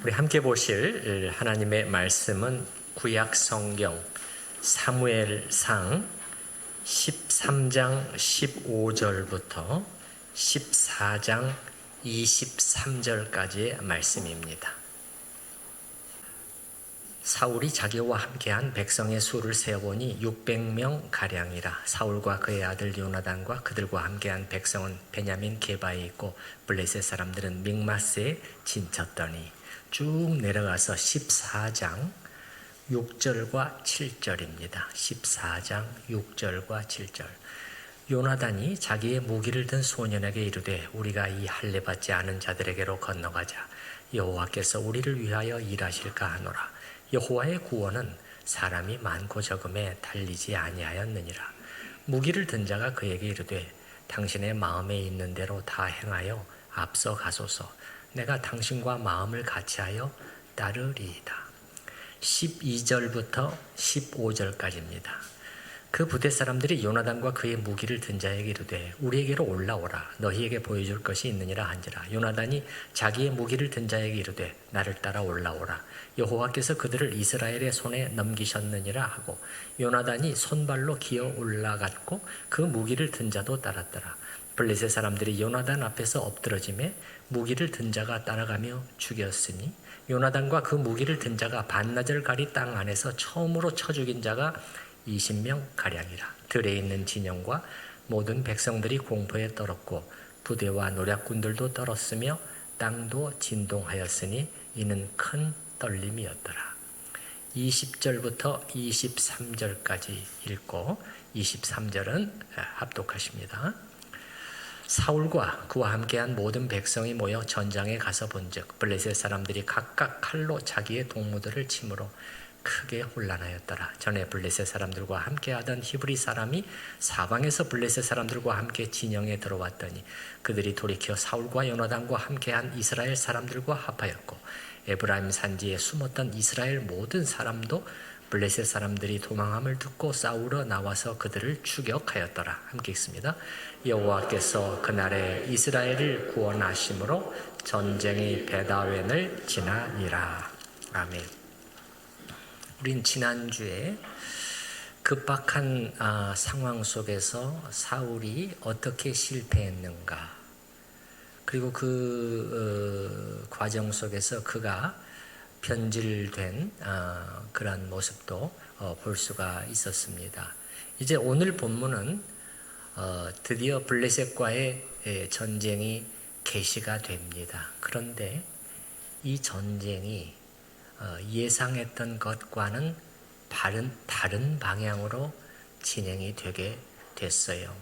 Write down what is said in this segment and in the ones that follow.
우리 함께 보실 하나님의 말씀은 구약 성경 사무엘상 13장 15절부터 14장 23절까지의 말씀입니다. 사울이 자기와 함께한 백성의 수를 세어보니 600명 가량이라. 사울과 그의 아들 요나단과 그들과 함께한 백성은 베냐민 게바에 있고 블레셋 사람들은 믹마스에 진쳤더니. 쭉 내려가서 14장 6절과 7절입니다. 14장 6절과 7절. 요나단이 자기의 무기를 든 소년에게 이르되 우리가 이 할례 받지 않은 자들에게로 건너가자. 여호와께서 우리를 위하여 일하실까 하노라. 여호와의 구원은 사람이 많고 적음에 달리지 아니하였느니라. 무기를 든 자가 그에게 이르되 당신의 마음에 있는 대로 다 행하여 앞서 가소서. 내가 당신과 마음을 같이하여 따르리이다. 12절부터 15절까지입니다. 그 부대 사람들이 요나단과 그의 무기를 든 자에게 이르되 우리에게로 올라오라. 너희에게 보여줄 것이 있느니라 한지라. 요나단이 자기의 무기를 든 자에게 이르되 나를 따라 올라오라. 여호와께서 그들을 이스라엘의 손에 넘기셨느니라 하고 요나단이 손발로 기어 올라갔고 그 무기를 든 자도 따랐더라. 블레셋 사람들이 요나단 앞에서 엎드러짐에 무기를 든 자가 따라가며 죽였으니 요나단과 그 무기를 든 자가 반나절 가리 땅 안에서 처음으로 쳐 죽인 자가 20명 가량이라. 들에 있는 진영과 모든 백성들이 공포에 떨었고 부대와 노략군들도 떨었으며 땅도 진동하였으니 이는 큰 떨림이었더라. 20절부터 23절까지 읽고 23절은 합독하십니다. 사울과 그와 함께한 모든 백성이 모여 전장에 가서 본즉 블레셋 사람들이 각각 칼로 자기의 동무들을 치므로 크게 혼란하였더라. 전에 블레셋 사람들과 함께하던 히브리 사람이 사방에서 블레셋 사람들과 함께 진영에 들어왔더니 그들이 돌이켜 사울과 요나단과 함께한 이스라엘 사람들과 합하였고 에브라임 산지에 숨었던 이스라엘 모든 사람도 블레셋 사람들이 도망함을 듣고 싸우러 나와서 그들을 추격하였더라. 함께 읽습니다. 여호와께서 그날에 이스라엘을 구원하심으로 전쟁이 베다웬을 지나니라. 아멘. 우린 지난주에 급박한 상황 속에서 사울이 어떻게 실패했는가, 그리고 그 과정 속에서 그가 변질된 그런 모습도 볼 수가 있었습니다. 이제 오늘 본문은 드디어 블레셋과의 전쟁이 개시가 됩니다. 그런데 이 전쟁이 예상했던 것과는 다른 방향으로 진행이 되게 됐어요.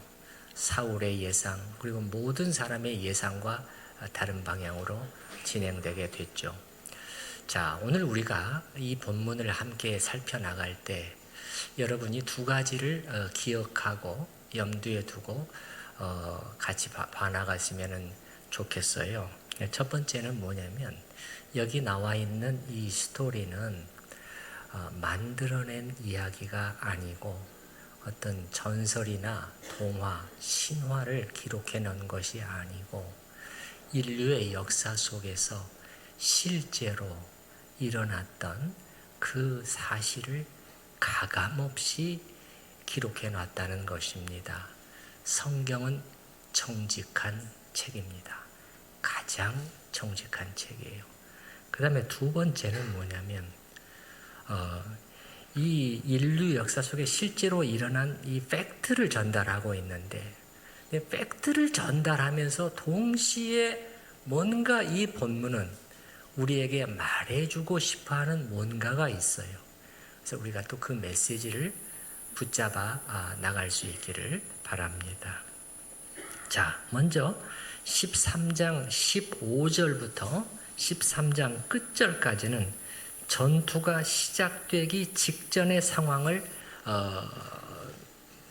사울의 예상 그리고 모든 사람의 예상과 다른 방향으로 진행되게 됐죠. 자, 오늘 우리가 이 본문을 함께 살펴나갈 때 여러분이 두 가지를 기억하고 염두에 두고 같이 봐나가시면 좋겠어요. 첫 번째는 뭐냐면 여기 나와 있는 이 스토리는 만들어낸 이야기가 아니고 어떤 전설이나 동화, 신화를 기록해 놓은 것이 아니고 인류의 역사 속에서 실제로 일어났던 그 사실을 가감없이 기록해 놨다는 것입니다. 성경은 정직한 책입니다. 가장 정직한 책이에요. 그 다음에 두 번째는 뭐냐면 이 인류 역사 속에 실제로 일어난 이 팩트를 전달하고 있는데 팩트를 전달하면서 동시에 뭔가 이 본문은 우리에게 말해주고 싶어하는 뭔가가 있어요. 그래서 우리가 또 그 메시지를 붙잡아 나갈 수 있기를 바랍니다. 자, 먼저 13장 15절부터 13장 끝절까지는 전투가 시작되기 직전의 상황을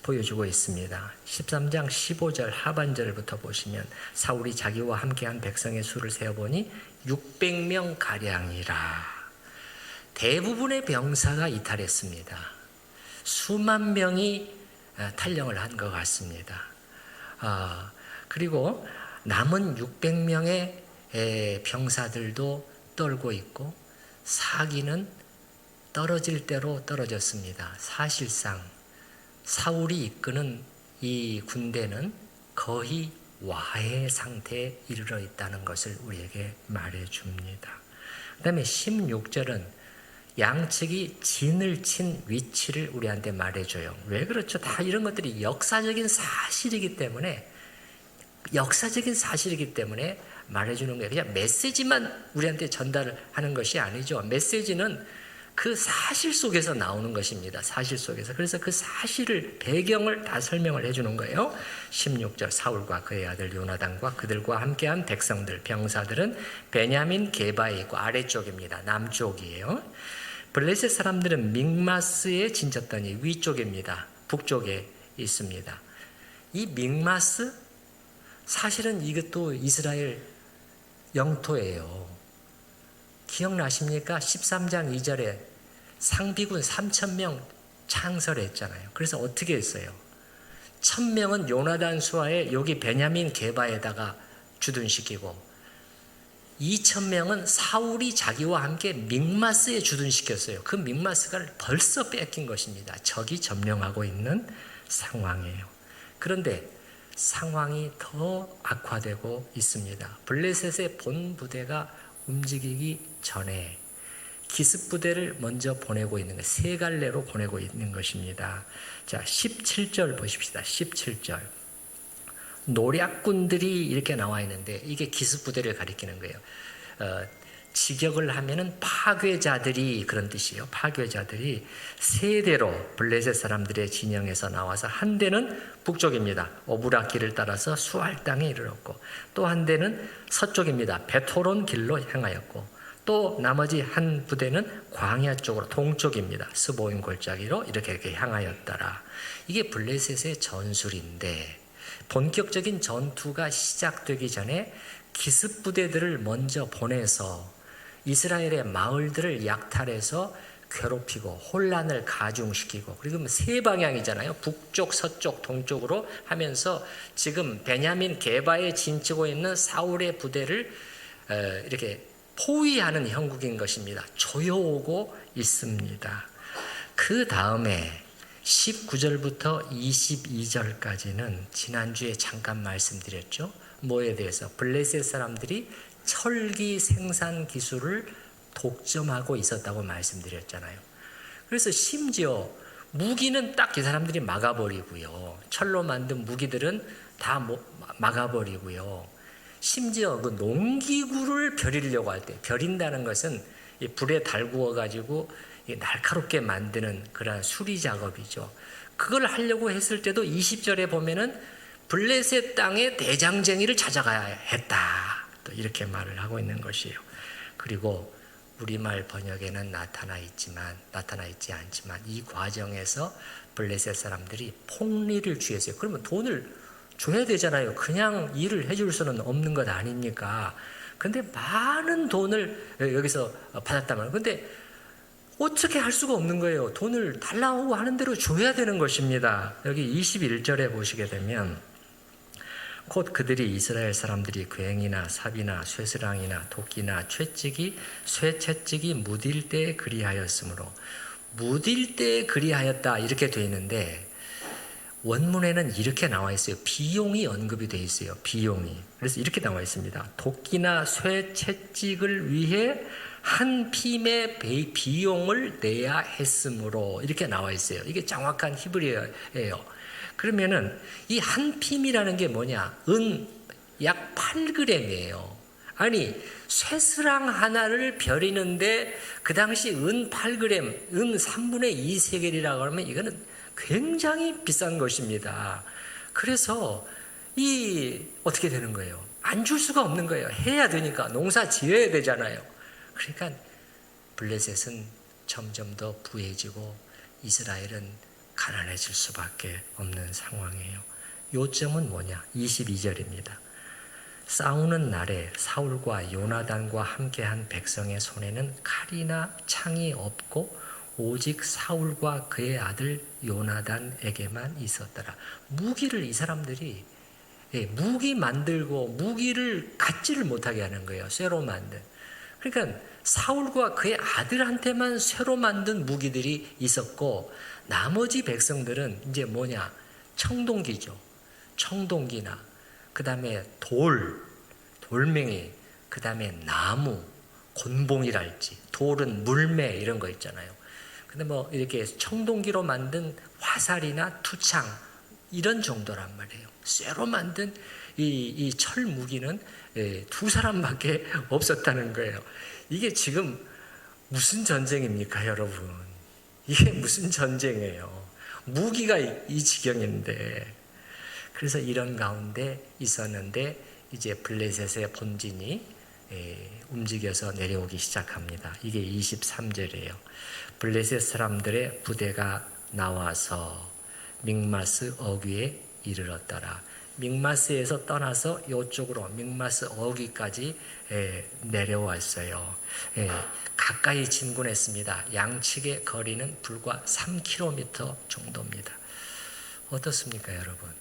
보여주고 있습니다. 13장 15절 하반절부터 보시면 사울이 자기와 함께한 백성의 수를 세어보니 600명 가량이라. 대부분의 병사가 이탈했습니다. 수만 명이 탈영을 한 것 같습니다. 그리고 남은 600명의 병사들도 붙들고 있고 사기는 떨어질 대로 떨어졌습니다. 사실상 사울이 이끄는 이 군대는 거의 와해 상태에 이르러 있다는 것을 우리에게 말해줍니다. 그 다음에 16절은 양측이 진을 친 위치를 우리한테 말해줘요. 왜 그렇죠? 다 이런 것들이 역사적인 사실이기 때문에 말해주는 거예요. 그냥 메시지만 우리한테 전달하는 것이 아니죠. 메시지는 그 사실 속에서 나오는 것입니다. 사실 속에서. 그래서 그 사실을, 배경을 다 설명을 해주는 거예요. 16절, 사울과 그의 아들 요나단과 그들과 함께한 백성들, 병사들은 베냐민 게바에 있고, 아래쪽입니다. 남쪽이에요. 블레셋 사람들은 믹마스에 진쳤더니 위쪽입니다. 북쪽에 있습니다. 이 믹마스, 사실은 이것도 이스라엘 영토예요. 기억나십니까? 13장 2절에 상비군 3,000명 창설했잖아요. 그래서 어떻게 했어요? 1,000명은 요나단 수하에 여기 베냐민 게바에다가 주둔시키고 2,000명은 사울이 자기와 함께 믹마스에 주둔시켰어요. 그 믹마스가 벌써 뺏긴 것입니다. 적이 점령하고 있는 상황이에요. 그런데 상황이 더 악화되고 있습니다. 블레셋의 본 부대가 움직이기 전에 기습 부대를 먼저 보내고 있는 것, 세 갈래로 보내고 있는 것입니다. 자, 17절 보십시다. 17절. 노략군들이 이렇게 나와 있는데 이게 기습 부대를 가리키는 거예요. 직역을 하면은 파괴자들이, 그런 뜻이에요. 파괴자들이 세 대로 블레셋 사람들의 진영에서 나와서 한 대는 북쪽입니다. 오브라 길을 따라서 수알 땅에 이르렀고, 또 한 대는 서쪽입니다. 베토론 길로 향하였고, 또 나머지 한 부대는 광야 쪽으로 동쪽입니다. 스보임 골짜기로 이렇게 향하였더라. 이게 블레셋의 전술인데, 본격적인 전투가 시작되기 전에 기습 부대들을 먼저 보내서 이스라엘의 마을들을 약탈해서 괴롭히고 혼란을 가중시키고, 그리고 세 방향이잖아요. 북쪽, 서쪽, 동쪽으로 하면서 지금 베냐민 게바에 진치고 있는 사울의 부대를 이렇게 포위하는 형국인 것입니다. 조여오고 있습니다. 그 다음에 19절부터 22절까지는 지난주에 잠깐 말씀드렸죠. 뭐에 대해서? 블레셋 사람들이 철기 생산 기술을 독점하고 있었다고 말씀드렸잖아요. 그래서 심지어 무기는 딱 이 사람들이 막아버리고요. 철로 만든 무기들은 다 막아버리고요. 심지어 그 농기구를 벼리려고 할 때, 벼린다는 것은 이 불에 달구어 가지고 날카롭게 만드는 그런 수리 작업이죠. 그걸 하려고 했을 때도 20절에 보면은 블레셋 땅에 대장쟁이를 찾아가야 했다. 또 이렇게 말을 하고 있는 것이에요. 그리고 우리말 번역에는 나타나 있지 않지만 이 과정에서 블레셋 사람들이 폭리를 취했어요. 그러면 돈을 줘야 되잖아요. 그냥 일을 해줄 수는 없는 것 아닙니까? 근데 많은 돈을 여기서 받았단 말이에요. 근데 어떻게 할 수가 없는 거예요. 돈을 달라고 하는 대로 줘야 되는 것입니다. 여기 21절에 보시게 되면 곧 그들이 이스라엘 사람들이 굉이나 삽이나 쇠스랑이나 도끼나 쇠채찍이 무딜 때에 그리하였으므로, 무딜 때에 그리하였다 이렇게 되어 있는데 원문에는 이렇게 나와 있어요. 비용이 언급이 되어 있어요. 비용이. 그래서 이렇게 나와 있습니다. 도끼나 쇠채찍을 위해 한 핌의 비용을 내야 했으므로, 이렇게 나와 있어요. 이게 정확한 히브리어예요. 그러면은 이 한 핌이라는 게 뭐냐? 은 약 8g이에요. 아니, 쇠스랑 하나를 벼리는데 그 당시 은 8g, 은 3분의 2 세겔이라고 하면 이거는 굉장히 비싼 것입니다. 그래서 어떻게 되는 거예요? 안 줄 수가 없는 거예요. 해야 되니까. 농사 지어야 되잖아요. 그러니까 블레셋은 점점 더 부해지고 이스라엘은 가난해질 수밖에 없는 상황이에요. 요점은 뭐냐? 22절입니다. 싸우는 날에 사울과 요나단과 함께한 백성의 손에는 칼이나 창이 없고 오직 사울과 그의 아들 요나단에게만 있었더라. 무기를 이 사람들이 무기 만들고 무기를 갖지를 못하게 하는 거예요. 쇠로 만든. 그러니까 사울과 그의 아들한테만 새로 만든 무기들이 있었고 나머지 백성들은 이제 뭐냐? 청동기죠. 청동기나 그 다음에 돌멩이, 그 다음에 나무, 곤봉이랄지, 돌은 물매 이런 거 있잖아요. 근데 뭐 이렇게 청동기로 만든 화살이나 투창 이런 정도란 말이에요. 쇠로 만든 이 철 무기는 두 사람밖에 없었다는 거예요. 이게 지금 무슨 전쟁입니까, 여러분? 이게 무슨 전쟁이에요? 무기가 이 지경인데. 그래서 이런 가운데 있었는데 이제 블레셋의 본진이 움직여서 내려오기 시작합니다. 이게 23절이에요. 블레셋 사람들의 부대가 나와서 믹마스 어귀에 이르렀더라. 믹마스에서 떠나서 이쪽으로 믹마스 어귀까지 내려왔어요. 가까이 진군했습니다. 양측의 거리는 불과 3km 정도입니다. 어떻습니까, 여러분?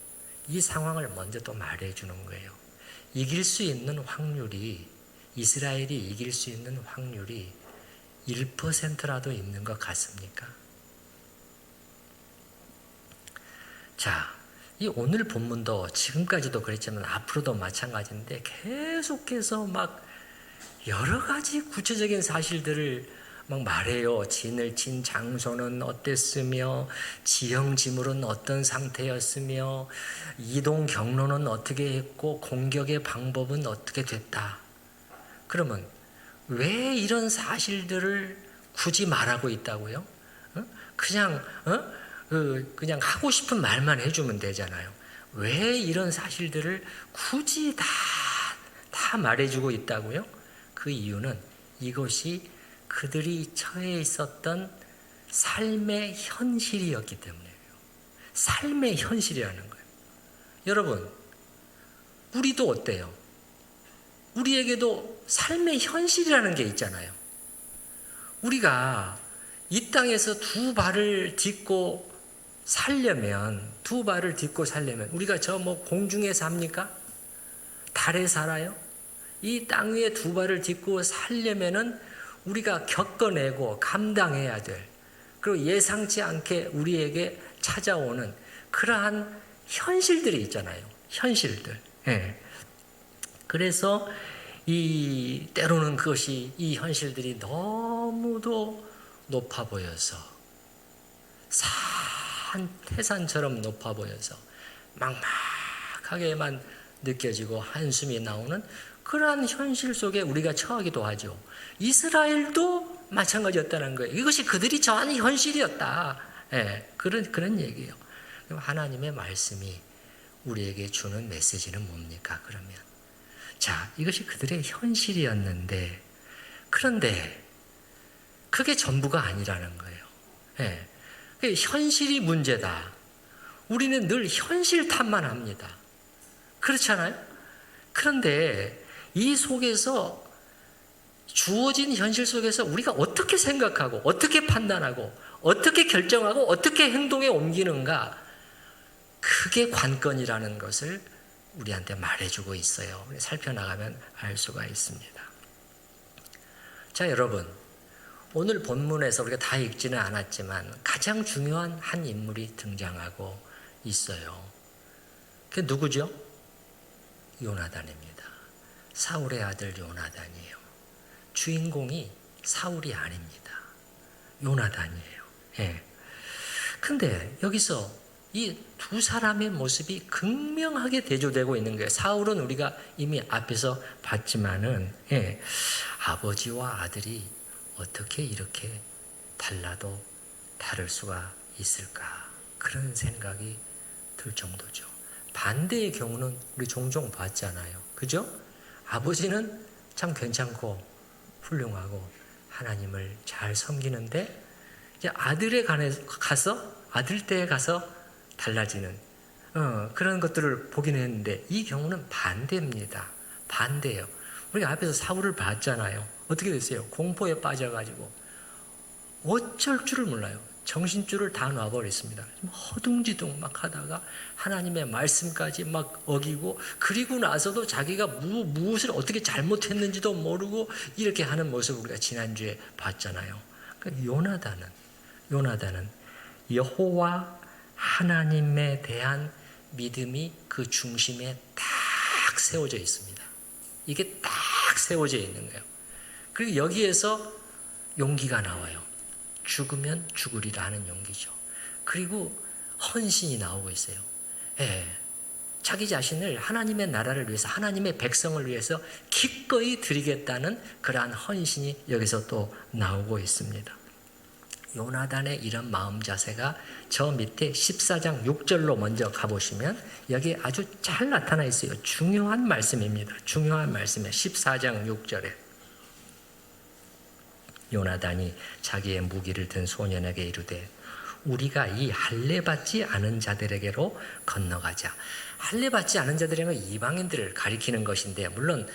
이 상황을 먼저 또 말해주는 거예요. 이길 수 있는 확률이, 이스라엘이 이길 수 있는 확률이 1%라도 있는 것 같습니까? 자, 이 오늘 본문도 지금까지도 그랬지만 앞으로도 마찬가지인데 계속해서 막 여러 가지 구체적인 사실들을 막 말해요. 진을 친 장소는 어땠으며 지형 지물은 어떤 상태였으며 이동 경로는 어떻게 했고 공격의 방법은 어떻게 됐다. 그러면 왜 이런 사실들을 굳이 말하고 있다고요? 그냥 하고 싶은 말만 해주면 되잖아요. 왜 이런 사실들을 굳이 다 말해주고 있다고요? 그 이유는 이것이 그들이 처해 있었던 삶의 현실이었기 때문이에요. 삶의 현실이라는 거예요. 여러분, 우리도 어때요? 우리에게도 삶의 현실이라는 게 있잖아요. 우리가 이 땅에서 두 발을 딛고 살려면 우리가 저 뭐 공중에 삽니까? 달에 살아요? 이 땅 위에 두 발을 딛고 살려면은 우리가 겪어내고 감당해야 될, 그리고 예상치 않게 우리에게 찾아오는 그러한 현실들이 있잖아요. 현실들. 그래서 때로는 이 현실들이 너무도 높아 보여서, 태산처럼 높아 보여서 막막하게만 느껴지고 한숨이 나오는 그러한 현실 속에 우리가 처하기도 하죠. 이스라엘도 마찬가지였다는 거예요. 이것이 그들이 처한 현실이었다. 그런 얘기예요. 하나님의 말씀이 우리에게 주는 메시지는 뭡니까? 그러면 자, 이것이 그들의 현실이었는데, 그런데 그게 전부가 아니라는 거예요. 현실이 문제다. 우리는 늘 현실 탓만 합니다. 그렇잖아요? 그런데 이 속에서, 주어진 현실 속에서 우리가 어떻게 생각하고 어떻게 판단하고 어떻게 결정하고 어떻게 행동에 옮기는가, 그게 관건이라는 것을 우리한테 말해주고 있어요. 살펴나가면 알 수가 있습니다. 자, 여러분, 오늘 본문에서 우리가 다 읽지는 않았지만 가장 중요한 한 인물이 등장하고 있어요. 그게 누구죠? 요나단입니다. 사울의 아들 요나단이에요. 주인공이 사울이 아닙니다. 요나단이에요. 근데 여기서 이 두 사람의 모습이 극명하게 대조되고 있는 거예요. 사울은 우리가 이미 앞에서 봤지만은, 아버지와 아들이 어떻게 이렇게 달라도 다를 수가 있을까? 그런 생각이 들 정도죠. 반대의 경우는 우리 종종 봤잖아요. 그죠? 아버지는 참 괜찮고 훌륭하고 하나님을 잘 섬기는데, 이제 아들 때에 가서 달라지는 그런 것들을 보긴 했는데, 이 경우는 반대입니다. 반대예요. 우리가 앞에서 사울을 봤잖아요. 어떻게 됐어요? 공포에 빠져가지고 어쩔 줄을 몰라요. 정신줄을 다 놔버렸습니다. 허둥지둥 막 하다가 하나님의 말씀까지 막 어기고, 그리고 나서도 자기가 무엇을 어떻게 잘못했는지도 모르고 이렇게 하는 모습을 우리가 지난주에 봤잖아요. 그러니까 요나단은 여호와 하나님에 대한 믿음이 그 중심에 딱 세워져 있습니다. 이게 딱 세워져 있는 거예요. 그리고 여기에서 용기가 나와요. 죽으면 죽으리라 하는 용기죠. 그리고 헌신이 나오고 있어요. 자기 자신을 하나님의 나라를 위해서, 하나님의 백성을 위해서 기꺼이 드리겠다는 그러한 헌신이 여기서 또 나오고 있습니다. 요나단의 이런 마음 자세가 저 밑에 14장 6절로 먼저 가보시면 여기 아주 잘 나타나 있어요. 중요한 말씀입니다. 중요한 말씀이에요. 14장 6절에 요나단이 자기의 무기를 든 소년에게 이르되 우리가 이 할례받지 않은 자들에게로 건너가자. 할례받지 않은 자들은 이방인들을 가리키는 것인데, 물론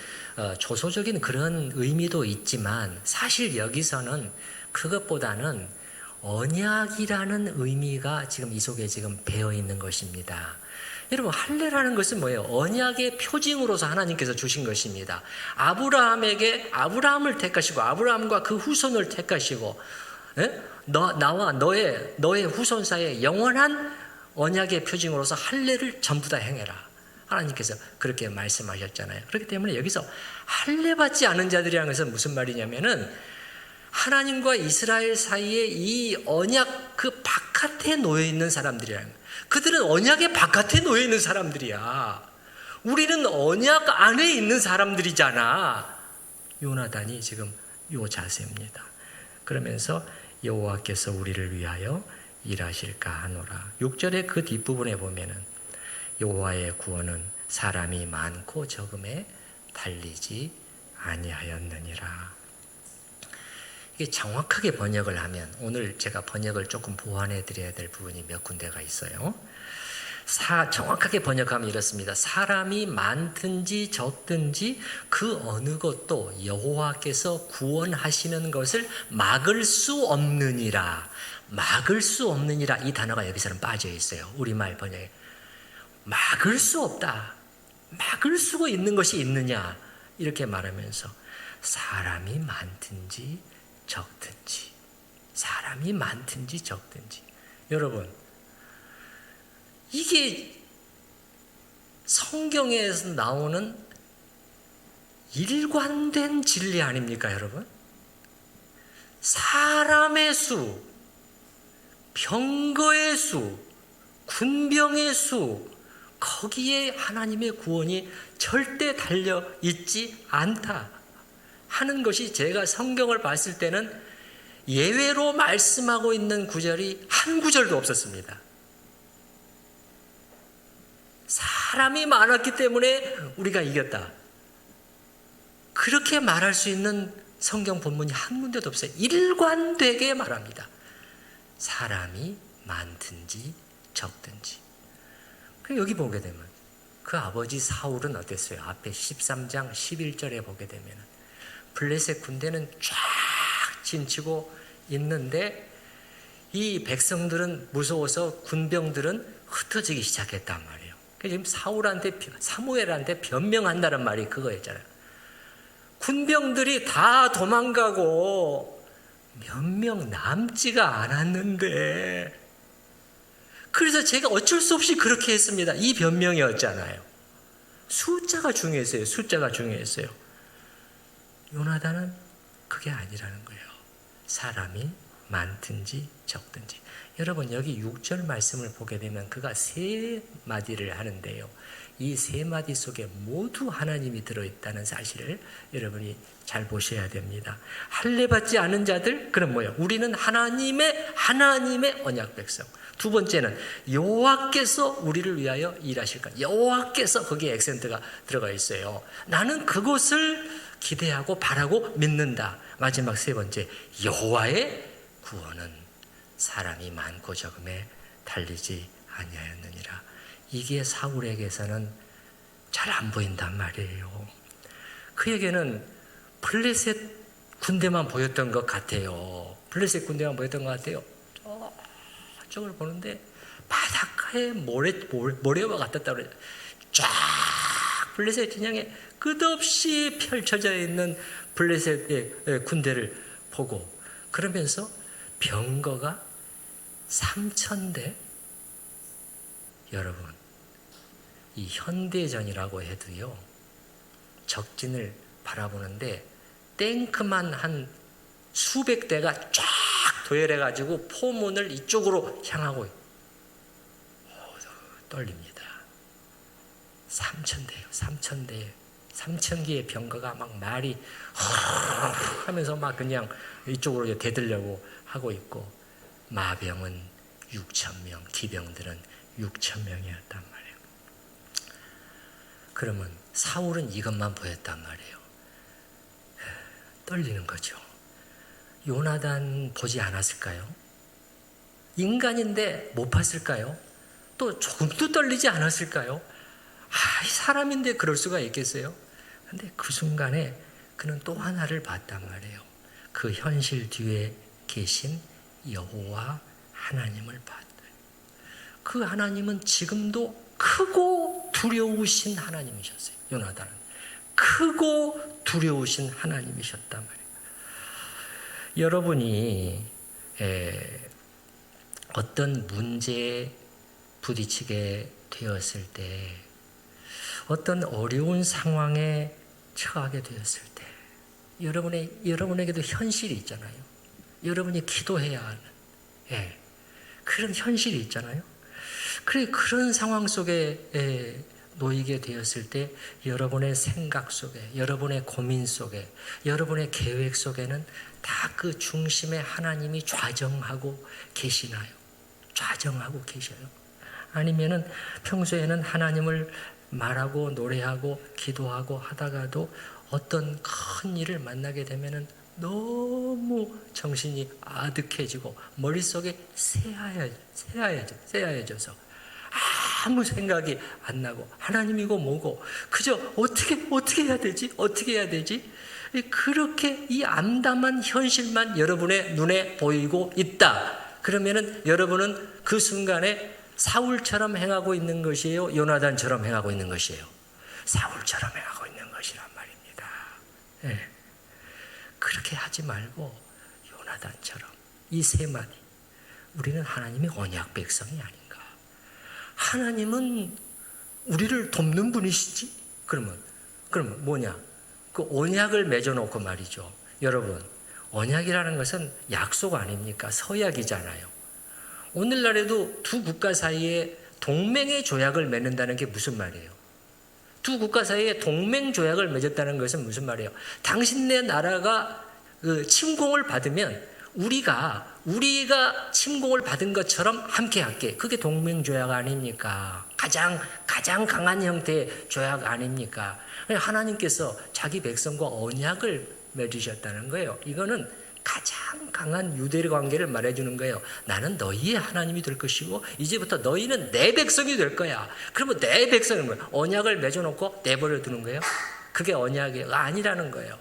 조소적인 그런 의미도 있지만 사실 여기서는 그것보다는 언약이라는 의미가 지금 이 속에 지금 배어 있는 것입니다. 여러분, 할례라는 것은 뭐예요? 언약의 표징으로서 하나님께서 주신 것입니다. 아브라함을 택하시고 아브라함과 그 후손을 택하시고, 나와 너의 후손 사이에 영원한 언약의 표징으로서 할례를 전부 다 행해라. 하나님께서 그렇게 말씀하셨잖아요. 그렇기 때문에 여기서 할례받지 않은 자들이라는 것은 무슨 말이냐면은 하나님과 이스라엘 사이에 이 언약 그 바깥에 놓여 있는 사람들이라는 거예요. 그들은 언약의 바깥에 놓여 있는 사람들이야. 우리는 언약 안에 있는 사람들이잖아. 요나단이 지금 요 자세입니다. 그러면서 여호와께서 우리를 위하여 일하실까 하노라. 6절의 그 뒷부분에 보면은 여호와의 구원은 사람이 많고 적음에 달리지 아니하였느니라. 이게 정확하게 번역을 하면, 오늘 제가 번역을 조금 보완해 드려야 될 부분이 몇 군데가 있어요. 정확하게 번역하면 이렇습니다. 사람이 많든지 적든지 그 어느 것도 여호와께서 구원하시는 것을 막을 수 없느니라. 막을 수 없느니라, 이 단어가 여기서는 빠져 있어요. 우리말 번역에 막을 수 없다, 막을 수가 있는 것이 있느냐, 이렇게 말하면서 사람이 많든지 적든지, 사람이 많든지 적든지. 여러분, 이게 성경에서 나오는 일관된 진리 아닙니까, 여러분? 사람의 수, 병거의 수, 군병의 수, 거기에 하나님의 구원이 절대 달려 있지 않다 하는 것이, 제가 성경을 봤을 때는 예외로 말씀하고 있는 구절이 한 구절도 없었습니다. 사람이 많았기 때문에 우리가 이겼다, 그렇게 말할 수 있는 성경 본문이 한 군데도 없어요. 일관되게 말합니다. 사람이 많든지 적든지. 여기 보게 되면 그 아버지 사울은 어땠어요? 앞에 13장 11절에 보게 되면 블레셋 군대는 쫙 진치고 있는데 이 백성들은 무서워서 군병들은 흩어지기 시작했단 말이에요. 지금 사무엘한테 변명한다는 말이 그거였잖아요. 군병들이 다 도망가고 몇 명 남지가 않았는데, 그래서 제가 어쩔 수 없이 그렇게 했습니다. 이 변명이었잖아요. 숫자가 중요했어요. 숫자가 중요했어요. 요나단은 그게 아니라는 거예요. 사람이 많든지 적든지. 여러분, 여기 6절 말씀을 보게 되면 그가 세 마디를 하는데요, 이 세 마디 속에 모두 하나님이 들어있다는 사실을 여러분이 잘 보셔야 됩니다. 할례받지 않은 자들, 그럼 뭐예요? 우리는 하나님의 언약 백성. 두 번째는 여호와께서 우리를 위하여 일하실까. 여호와께서, 거기에 액센트가 들어가 있어요. 나는 그것을 기대하고 바라고 믿는다. 마지막 세 번째, 여호와의 구원은 사람이 많고 적음에 달리지 아니하였느니라. 이게 사울에게서는 잘 안 보인단 말이에요. 그에게는 블레셋 군대만 보였던 것 같아요. 블레셋 군대만 보였던 것 같아요. 저쪽을 보는데 바닷가에 모래와 같았다고 그래요. 쫙 블레셋 진영에 끝없이 펼쳐져 있는 블레셋의 군대를 보고, 그러면서 병거가 3,000대. 여러분, 이 현대전이라고 해도요, 적진을 바라보는데 탱크만 한 수백 대가 쫙 도열해가지고 포문을 이쪽으로 향하고 떨립니다. 3,000대요. 3,000대. 3,000개의 병거가 막 말이 하면서 막 그냥 이쪽으로 대들려고 하고 있고, 마병은 6,000명, 기병들은 6,000명이었단 말이에요. 그러면 사울은 이것만 보였단 말이에요. 떨리는 거죠. 요나단 보지 않았을까요? 인간인데 못 봤을까요? 또 조금도 떨리지 않았을까요? 사람인데 그럴 수가 있겠어요? 근데 그 순간에 그는 또 하나를 봤단 말이에요. 그 현실 뒤에 계신 여호와 하나님을 봤다. 그 하나님은 지금도 크고 두려우신 하나님이셨어요. 요나단은 크고 두려우신 하나님이셨단 말이에요. 여러분이 어떤 문제에 부딪히게 되었을 때, 어떤 어려운 상황에 처하게 되었을 때, 여러분에게도 현실이 있잖아요. 여러분이 기도해야 하는 그런 현실이 있잖아요. 그런 상황 속에 놓이게 되었을 때, 여러분의 생각 속에, 여러분의 고민 속에, 여러분의 계획 속에는 다 그 중심에 하나님이 좌정하고 계시나요? 좌정하고 계셔요? 아니면은 평소에는 하나님을 말하고 노래하고 기도하고 하다가도 어떤 큰 일을 만나게 되면은 너무 정신이 아득해지고 머릿속에 새하얘져서 아무 생각이 안 나고, 하나님이고 뭐고 그저 어떻게 해야 되지? 그렇게 이 암담한 현실만 여러분의 눈에 보이고 있다. 그러면은 여러분은 그 순간에 사울처럼 행하고 있는 것이에요? 요나단처럼 행하고 있는 것이에요? 사울처럼 행하고 있는 것이란 말입니다. 그렇게 하지 말고 요나단처럼 이 세 마디, 우리는 하나님의 언약 백성이 아닌가? 하나님은 우리를 돕는 분이시지? 그러면 뭐냐? 그 언약을 맺어놓고 말이죠. 여러분, 언약이라는 것은 약속 아닙니까? 서약이잖아요. 오늘날에도 두 국가 사이에 동맹의 조약을 맺는다는 게 무슨 말이에요? 두 국가 사이에 동맹 조약을 맺었다는 것은 무슨 말이에요? 당신네 나라가 침공을 받으면 우리가 침공을 받은 것처럼 함께 할게. 그게 동맹 조약 아닙니까? 가장 강한 형태의 조약 아닙니까? 하나님께서 자기 백성과 언약을 맺으셨다는 거예요. 이거는 가장 강한 유대 관계를 말해주는 거예요. 나는 너희의 하나님이 될 것이고 이제부터 너희는 내 백성이 될 거야. 그러면 내 백성은 뭐야? 언약을 맺어놓고 내버려 두는 거예요? 그게 언약이 아니라는 거예요.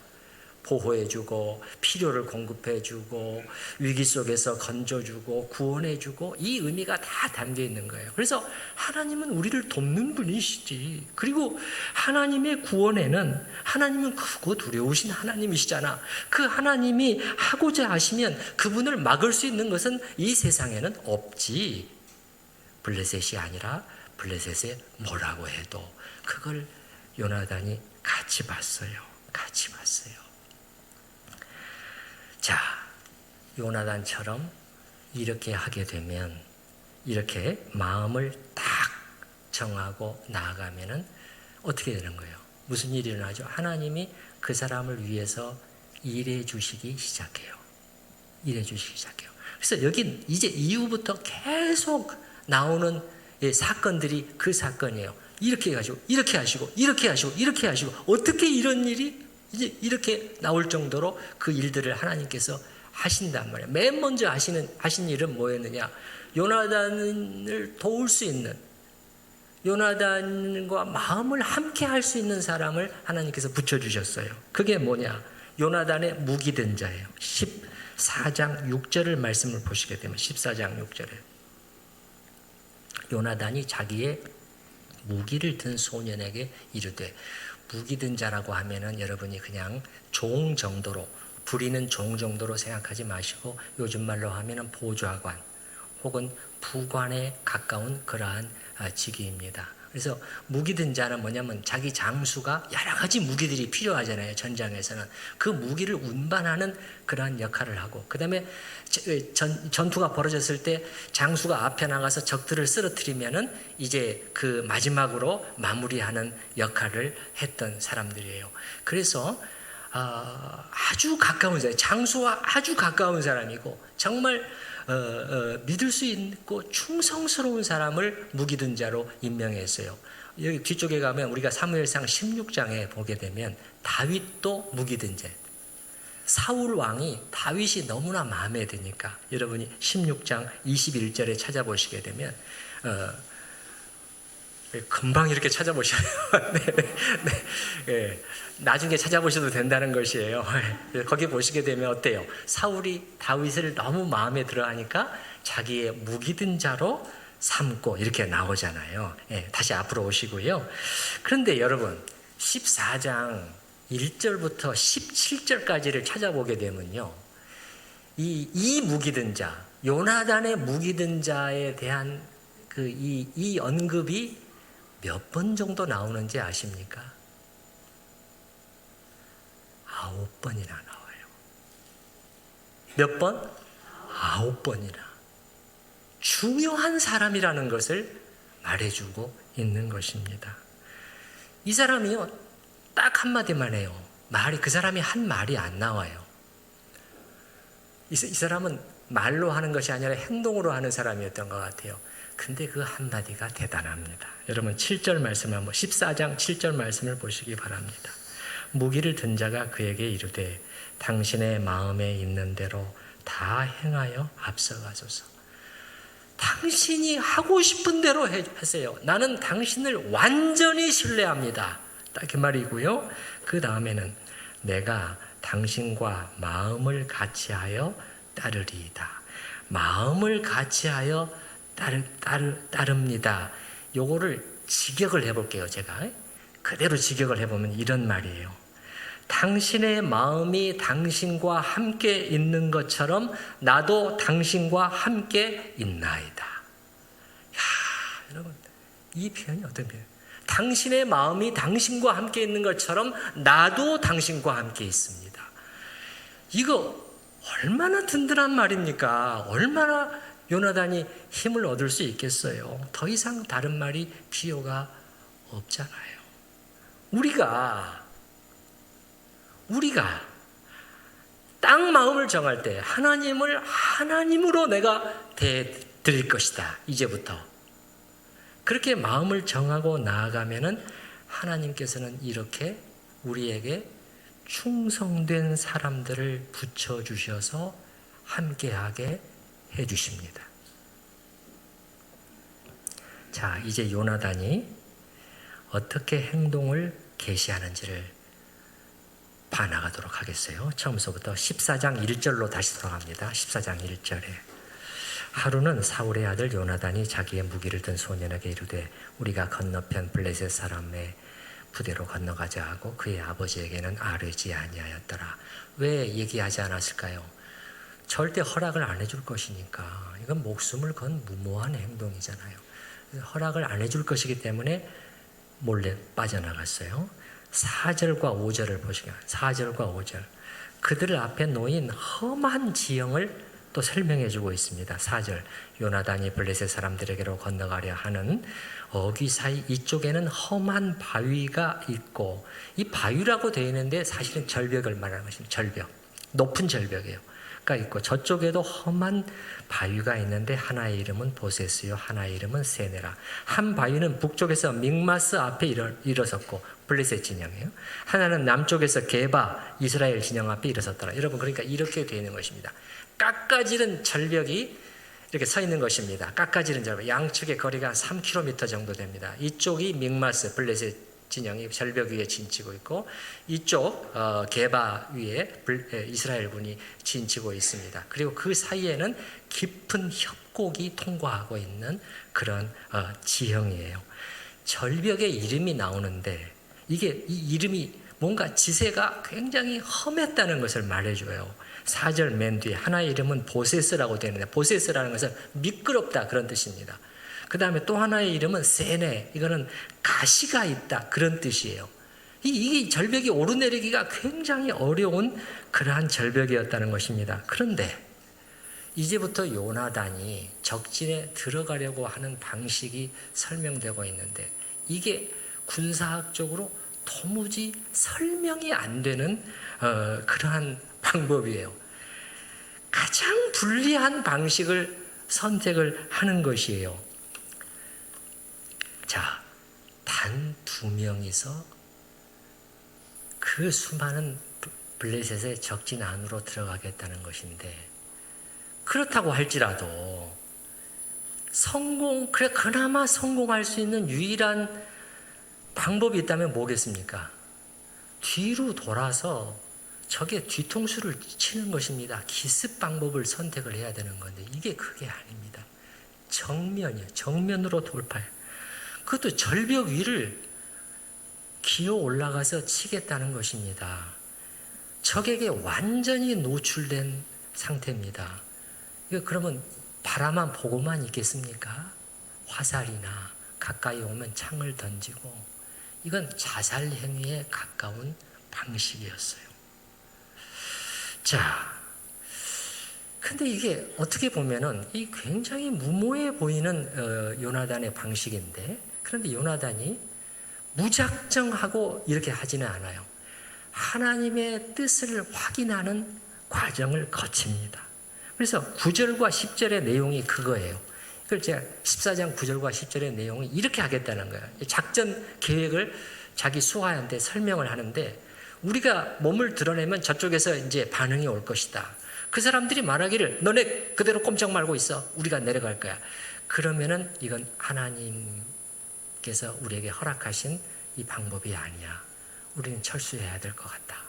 보호해주고 필요를 공급해주고 위기 속에서 건져주고 구원해주고, 이 의미가 다 담겨 있는 거예요. 그래서 하나님은 우리를 돕는 분이시지. 그리고 하나님의 구원에는, 하나님은 크고 두려우신 하나님이시잖아. 그 하나님이 하고자 하시면 그분을 막을 수 있는 것은 이 세상에는 없지. 블레셋이 아니라 블레셋에 뭐라고 해도 그걸 요나단이 같이 봤어요. 자, 요나단처럼 이렇게 하게 되면, 이렇게 마음을 딱 정하고 나아가면은 어떻게 되는 거예요? 무슨 일이 일어나죠? 하나님이 그 사람을 위해서 일해 주시기 시작해요. 그래서 여긴 이제 이후부터 계속 나오는 사건들이 그 사건이에요. 이렇게 해가지고, 이렇게 하시고, 어떻게 이런 일이 이제 이렇게 나올 정도로 그 일들을 하나님께서 하신단 말이에요. 맨 먼저 하신 일은 뭐였느냐? 요나단을 도울 수 있는, 요나단과 마음을 함께 할 수 있는 사람을 하나님께서 붙여주셨어요. 그게 뭐냐? 요나단의 무기된 자예요. 14장 6절을 말씀을 보시게 되면, 14장 6절에 요나단이 자기의 무기를 든 소년에게 이르되, 무기 든 자라고 하면은 여러분이 그냥 종 정도로, 부리는 종 정도로 생각하지 마시고 요즘 말로 하면은 보좌관 혹은 부관에 가까운 그러한 직위입니다. 그래서 무기 든 자는 뭐냐면 자기 장수가 여러 가지 무기들이 필요하잖아요. 전장에서는 그 무기를 운반하는 그러한 역할을 하고, 그 다음에 전투가 벌어졌을 때 장수가 앞에 나가서 적들을 쓰러뜨리면은 이제 그 마지막으로 마무리하는 역할을 했던 사람들이에요. 그래서 아주 가까운 사람, 장수와 아주 가까운 사람이고 정말 믿을 수 있고 충성스러운 사람을 무기든 자로 임명했어요. 여기 뒤쪽에 가면 우리가 사무엘상 16장에 보게 되면 다윗도 무기든 자. 사울 왕이 다윗이 너무나 마음에 드니까 여러분이 16장 21절에 찾아보시게 되면 금방 이렇게 찾아보셔요. 네, 네, 네. 나중에 찾아보셔도 된다는 것이에요. 거기 보시게 되면 어때요? 사울이 다윗을 너무 마음에 들어하니까 자기의 무기든 자로 삼고 이렇게 나오잖아요. 네, 다시 앞으로 오시고요. 그런데 여러분 14장 1절부터 17절까지를 찾아보게 되면요, 이 무기든 자, 요나단의 무기든 자에 대한 이 언급이 몇 번 정도 나오는지 아십니까? 9번이나 나와요. 몇 번? 9번이나. 중요한 사람이라는 것을 말해주고 있는 것입니다. 이 사람이요, 딱 한마디만 해요. 그 사람이 한 말이 안 나와요. 이 사람은 말로 하는 것이 아니라 행동으로 하는 사람이었던 것 같아요. 근데 그 한마디가 대단합니다. 여러분 7절 말씀 한번, 14장 7절 말씀을 보시기 바랍니다. 무기를 든 자가 그에게 이르되 당신의 마음에 있는 대로 다 행하여 앞서가소서. 당신이 하고 싶은 대로 하세요. 나는 당신을 완전히 신뢰합니다. 딱 그 말이고요. 그 다음에는 내가 당신과 마음을 같이하여 따르리이다. 마음을 같이하여 따릅니다. 요거를 직역을 해볼게요. 제가 그대로 직역을 해보면 이런 말이에요. 당신의 마음이 당신과 함께 있는 것처럼 나도 당신과 함께 있나이다. 야, 여러분, 이 표현이 어떤 표현이에요? 당신의 마음이 당신과 함께 있는 것처럼 나도 당신과 함께 있습니다. 이거 얼마나 든든한 말입니까? 얼마나 요나단이 힘을 얻을 수 있겠어요? 더 이상 다른 말이 필요가 없잖아요. 우리가 딱 마음을 정할 때 하나님을 하나님으로 내가 대드릴 것이다. 이제부터. 그렇게 마음을 정하고 나아가면은 하나님께서는 이렇게 우리에게 충성된 사람들을 붙여주셔서 함께하게 해주십니다. 자, 이제 요나단이 어떻게 행동을 계시하는지를 봐나가도록 하겠어요. 처음서부터 14장 1절로 다시 돌아갑니다. 14장 1절에 하루는 사울의 아들 요나단이 자기의 무기를 든 소년에게 이르되 우리가 건너편 블레셋 사람의 부대로 건너가자 하고 그의 아버지에게는 아뢰지 아니하였더라. 왜 얘기하지 않았을까요? 절대 허락을 안 해줄 것이니까. 이건 목숨을 건 무모한 행동이잖아요. 허락을 안 해줄 것이기 때문에 몰래 빠져나갔어요. 4절과 5절을 보시면 4절과 5절 그들 앞에 놓인 험한 지형을 또 설명해 주고 있습니다. 4절 요나단이 블레셋 사람들에게로 건너가려 하는 어귀 사이 이쪽에는 험한 바위가 있고, 이 바위라고 되어 있는데 사실은 절벽을 말하는 것입니다. 절벽, 높은 절벽이에요. 가 있고 저쪽에도 험한 바위가 있는데 하나의 이름은 보세스요 하나의 이름은 세네라. 한 바위는 북쪽에서 믹마스 앞에 일어섰고 블레셋 진영이에요. 하나는 남쪽에서 게바 이스라엘 진영 앞에 일어섰더라. 여러분, 그러니까 이렇게 되어 있는 것입니다. 깎아지른 절벽이 이렇게 서 있는 것입니다. 깎아지른 절벽, 양측의 거리가 3km 정도 됩니다. 이쪽이 믹마스 블레셋 진영이 절벽 위에 진치고 있고 이쪽 게바 위에 이스라엘군이 진치고 있습니다. 그리고 그 사이에는 깊은 협곡이 통과하고 있는 그런 지형이에요. 절벽에 이름이 나오는데 이게 이 이름이 뭔가 지세가 굉장히 험했다는 것을 말해줘요. 4절 맨 뒤에 하나의 이름은 보세스라고 되어 있는데 보세스라는 것은 미끄럽다 그런 뜻입니다. 그 다음에 또 하나의 이름은 세네, 이거는 가시가 있다 그런 뜻이에요. 이 절벽이 오르내리기가 굉장히 어려운 그러한 절벽이었다는 것입니다. 그런데 이제부터 요나단이 적진에 들어가려고 하는 방식이 설명되고 있는데 이게 군사학적으로 도무지 설명이 안 되는 그러한 방법이에요. 가장 불리한 방식을 선택을 하는 것이에요. 자, 단 2명이서 그 수많은 블레셋의 적진 안으로 들어가겠다는 것인데 그렇다고 할지라도 그나마 성공할 수 있는 유일한 방법이 있다면 뭐겠습니까? 뒤로 돌아서 적의 뒤통수를 치는 것입니다. 기습 방법을 선택을 해야 되는 건데 이게 그게 아닙니다. 정면이에요. 정면으로 돌파해요. 그것도 절벽 위를 기어 올라가서 치겠다는 것입니다. 적에게 완전히 노출된 상태입니다. 그러면 바라만 보고만 있겠습니까? 화살이나 가까이 오면 창을 던지고 이건 자살 행위에 가까운 방식이었어요. 자, 근데 이게 어떻게 보면은 이 굉장히 무모해 보이는 요나단의 방식인데 그런데 요나단이 무작정하고 이렇게 하지는 않아요. 하나님의 뜻을 확인하는 과정을 거칩니다. 그래서 9절과 10절의 내용이 그거예요. 그걸 제가 14장 9절과 10절의 내용이 이렇게 하겠다는 거예요. 작전 계획을 자기 수하한테 설명을 하는데 우리가 몸을 드러내면 저쪽에서 이제 반응이 올 것이다. 그 사람들이 말하기를 너네 그대로 꼼짝 말고 있어. 우리가 내려갈 거야. 그러면은 이건 하나님께서 우리에게 허락하신 이 방법이 아니야. 우리는 철수해야 될 것 같다.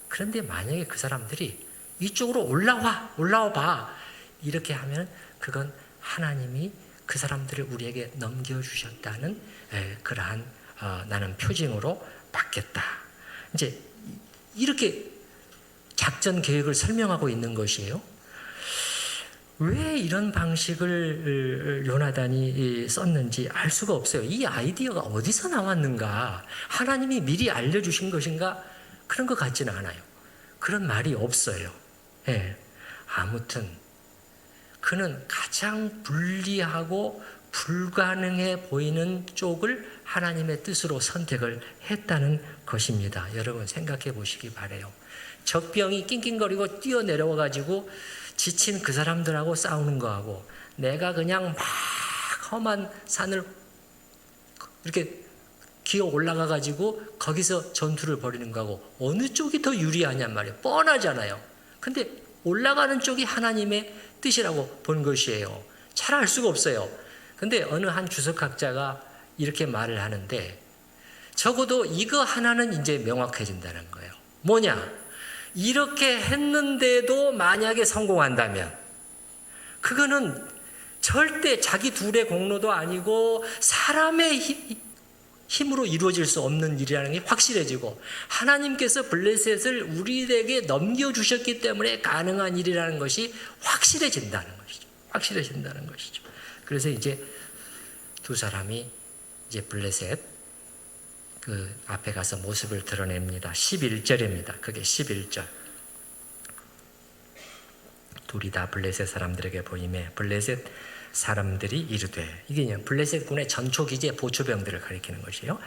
그런데 만약에 그 사람들이 이쪽으로 올라와 봐. 이렇게 하면 그건 하나님이 그 사람들을 우리에게 넘겨주셨다는 그러한 나는 표징으로 받겠다. 이제 이렇게 작전 계획을 설명하고 있는 것이에요. 왜 이런 방식을 요나단이 썼는지 알 수가 없어요. 이 아이디어가 어디서 나왔는가? 하나님이 미리 알려주신 것인가? 그런 것 같지는 않아요. 그런 말이 없어요. 예. 아무튼 그는 가장 불리하고 불가능해 보이는 쪽을 하나님의 뜻으로 선택을 했다는 것입니다. 여러분 생각해 보시기 바라요. 적병이 낑낑거리고 뛰어내려와가지고 지친 그 사람들하고 싸우는 거하고 내가 그냥 막 험한 산을 이렇게 기어 올라가가지고 거기서 전투를 벌이는 거하고 어느 쪽이 더 유리하냔 말이에요. 뻔하잖아요. 근데 올라가는 쪽이 하나님의 뜻이라고 본 것이에요. 잘 알 수가 없어요. 근데 어느 한 주석학자가 이렇게 말을 하는데 적어도 이거 하나는 이제 명확해진다는 거예요. 뭐냐? 이렇게 했는데도 만약에 성공한다면 그거는 절대 자기 둘의 공로도 아니고 사람의 힘으로 이루어질 수 없는 일이라는 게 확실해지고 하나님께서 블레셋을 우리에게 넘겨주셨기 때문에 가능한 일이라는 것이 확실해진다는 것이죠. 확실해진다는 것이죠. 그래서 이제 두 사람이 이제 블레셋 그 앞에 가서 모습을 드러냅니다. 11절입니다. 그게 11절. 둘이 다 블레셋 사람들에게 보임에 블레셋 사람들이 이르되 이게 그냥 블레셋 군의 전초 기지의 보초병들을 가리키는 것이에요.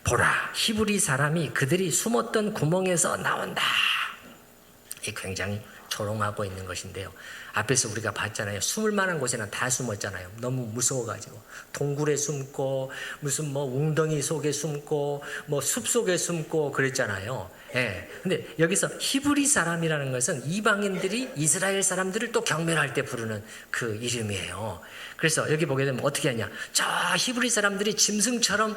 보라, 히브리 사람이 그들이 숨었던 구멍에서 나온다. 이 굉장히 조롱하고 있는 것인데요. 앞에서 우리가 봤잖아요. 숨을 만한 곳에는 다 숨었잖아요. 너무 무서워가지고 동굴에 숨고 무슨 뭐 웅덩이 속에 숨고 뭐 숲 속에 숨고 그랬잖아요. 예. 근데 여기서 히브리 사람이라는 것은 이방인들이 이스라엘 사람들을 또 경멸할 때 부르는 그 이름이에요. 그래서 여기 보게 되면 어떻게 하냐. 저 히브리 사람들이 짐승처럼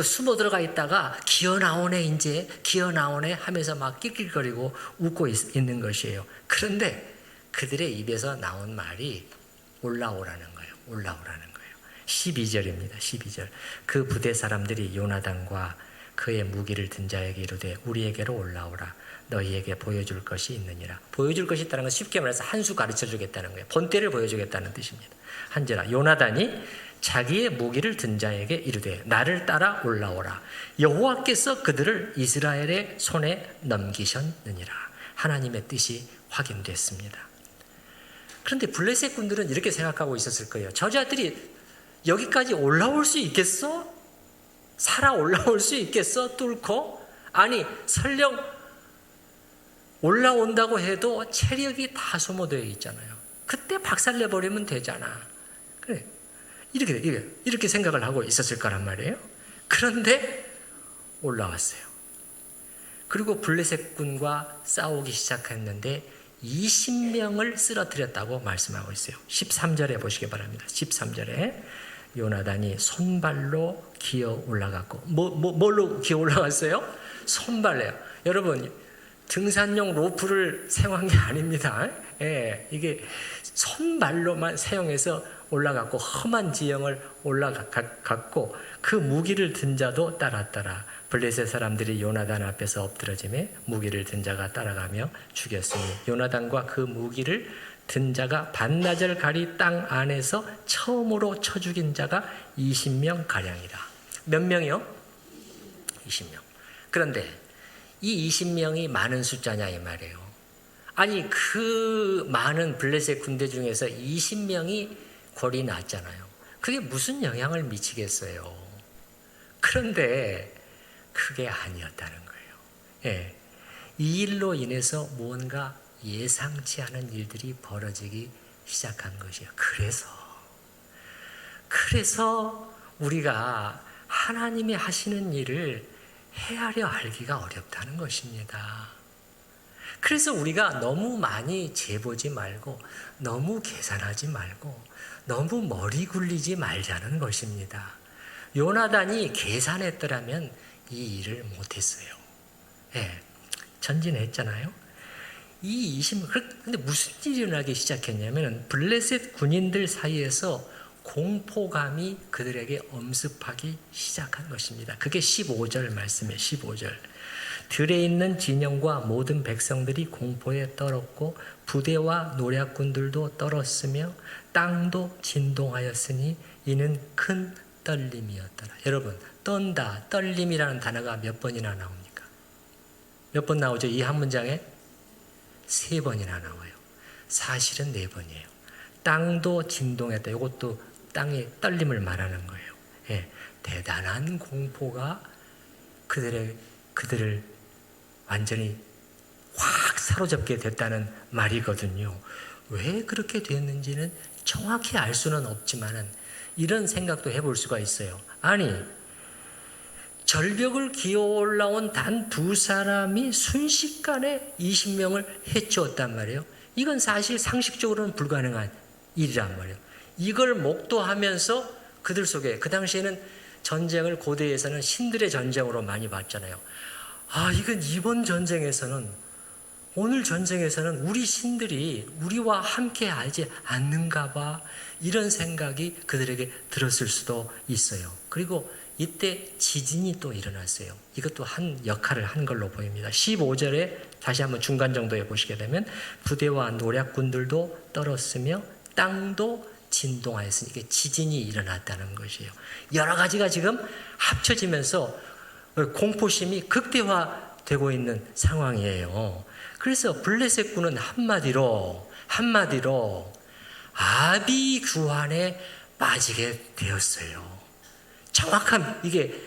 숨어 들어가 있다가 기어 나오네, 이제 기어 나오네 하면서 막 낄낄거리고 웃고 있는 것이에요. 그런데 그들의 입에서 나온 말이 올라오라는 거예요. 올라오라는 거예요. 12절입니다. 12절. 그 부대 사람들이 요나단과 그의 무기를 든 자에게 이르되 우리에게로 올라오라. 너희에게 보여줄 것이 있느니라. 보여줄 것이 있다는 건 쉽게 말해서 한 수 가르쳐 주겠다는 거예요. 본때를 보여주겠다는 뜻입니다. 한절아, 요나단이 자기의 무기를 든 자에게 이르되 나를 따라 올라오라. 여호와께서 그들을 이스라엘의 손에 넘기셨느니라. 하나님의 뜻이 확인됐습니다. 그런데 블레셋 군들은 이렇게 생각하고 있었을 거예요. 저자들이 여기까지 올라올 수 있겠어? 살아 올라올 수 있겠어? 뚫고? 아니 설령 올라온다고 해도 체력이 다 소모되어 있잖아요. 그때 박살내버리면 되잖아. 그래, 이렇게 생각을 하고 있었을 거란 말이에요. 그런데 올라왔어요. 그리고 블레셋 군과 싸우기 시작했는데 20명을 쓰러뜨렸다고 말씀하고 있어요. 13절에 보시기 바랍니다. 13절에 요나단이 손발로 기어 올라갔고, 뭘로 기어 올라갔어요? 손발로요. 여러분, 등산용 로프를 사용한 게 아닙니다. 예, 이게 손발로만 사용해서 올라갔고, 험한 지형을 올라갔고, 그 무기를 든 자도 따랐더라. 블레셋 사람들이 요나단 앞에서 엎드러지매 무기를 든 자가 따라가며 죽였으니 요나단과 그 무기를 든 자가 반나절 가리 땅 안에서 처음으로 쳐 죽인 자가 20명 가량이라. 몇 명이요? 20명. 그런데 이 20명이 많은 숫자냐 이 말이에요. 아니 그 많은 블레셋 군대 중에서 20명이 골이 났잖아요. 그게 무슨 영향을 미치겠어요. 그런데 그게 아니었다는 거예요. 예. 이 일로 인해서 무언가 예상치 않은 일들이 벌어지기 시작한 것이에요. 그래서 우리가 하나님이 하시는 일을 헤아려 알기가 어렵다는 것입니다. 그래서 우리가 너무 많이 재보지 말고 너무 계산하지 말고 너무 머리 굴리지 말자는 것입니다. 요나단이 계산했더라면 이 일을 못했어요. 예, 전진했잖아요. 근데 무슨 일이 일어나기 시작했냐면 블레셋 군인들 사이에서 공포감이 그들에게 엄습하기 시작한 것입니다. 그게 15절 말씀이에요. 15절. 들에 있는 진영과 모든 백성들이 공포에 떨었고 부대와 노략군들도 떨었으며 땅도 진동하였으니 이는 큰 떨림이었더라. 여러분, 떤다, 떨림이라는 단어가 몇 번이나 나옵니까? 몇 번 나오죠? 이 한 문장에 3번이나 나와요. 사실은 4번이에요. 땅도 진동했다. 이것도 땅의 떨림을 말하는 거예요. 예, 대단한 공포가 그들을 완전히 확 사로잡게 됐다는 말이거든요. 왜 그렇게 됐는지는 정확히 알 수는 없지만은 이런 생각도 해볼 수가 있어요. 아니, 절벽을 기어 올라온 단 2사람이 순식간에 20명을 해치웠단 말이에요. 이건 사실 상식적으로는 불가능한 일이란 말이에요. 이걸 목도하면서 그들 속에, 그 당시에는 전쟁을 고대에서는 신들의 전쟁으로 많이 봤잖아요. 이건 이번 전쟁에서는, 오늘 전쟁에서는 우리 신들이 우리와 함께 하지 않는가 봐, 이런 생각이 그들에게 들었을 수도 있어요. 그리고 이때 지진이 또 일어났어요. 이것도 한 역할을 한 걸로 보입니다. 15절에 다시 한번 중간 정도에 보시게 되면 부대와 노략군들도 떨었으며 땅도 진동하였으니 이게 지진이 일어났다는 것이에요. 여러 가지가 지금 합쳐지면서 공포심이 극대화되고 있는 상황이에요. 그래서 블레셋 군은 한마디로 아비규환에 빠지게 되었어요. 정확한 이게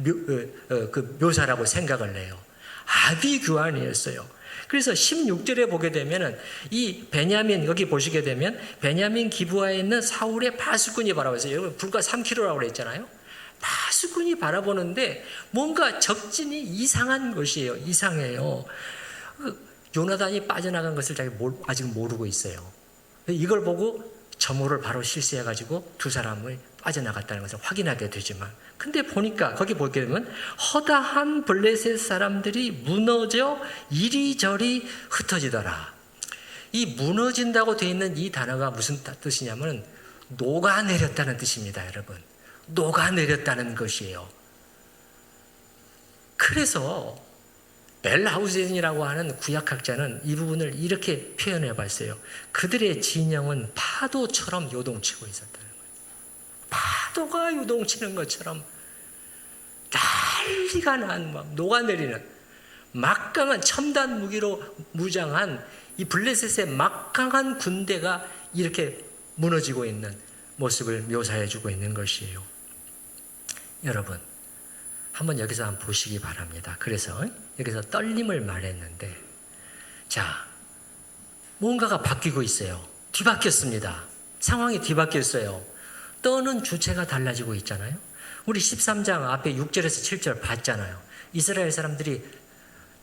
그 묘사라고 생각을 해요. 아비규환이었어요. 그래서 16절에 보게 되면은 이 베냐민, 여기 보시게 되면 베냐민 기브아에 있는 사울의 파수꾼이 바라보세요. 여러분 불과 3km라고 그랬잖아요. 파수꾼이 바라보는데 뭔가 적진이 이상한 것이에요. 이상해요. 요나단이 빠져나간 것을 자기 아직 모르고 있어요. 이걸 보고 점호를 바로 실시해가지고 두 사람을 빠져나갔다는 것을 확인하게 되지만, 근데 보니까 거기 보게 되면 허다한 블레셋 사람들이 무너져 이리저리 흩어지더라. 이 무너진다고 되어 있는 이 단어가 무슨 뜻이냐면 녹아내렸다는 뜻입니다. 여러분, 녹아내렸다는 것이에요. 그래서 벨하우젠이라고 하는 구약학자는 이 부분을 이렇게 표현해 봤어요. 그들의 진영은 파도처럼 요동치고 있었다는 거예요. 파도가 요동치는 것처럼 난리가 난, 막 녹아내리는 막강한 첨단 무기로 무장한 이 블레셋의 막강한 군대가 이렇게 무너지고 있는 모습을 묘사해 주고 있는 것이에요. 여러분, 한번 여기서 한번 보시기 바랍니다. 그래서 여기서 떨림을 말했는데, 자, 뭔가가 바뀌고 있어요. 뒤바뀌었습니다. 상황이 뒤바뀌었어요. 떠는 주체가 달라지고 있잖아요. 우리 13장 앞에 6절에서 7절 봤잖아요. 이스라엘 사람들이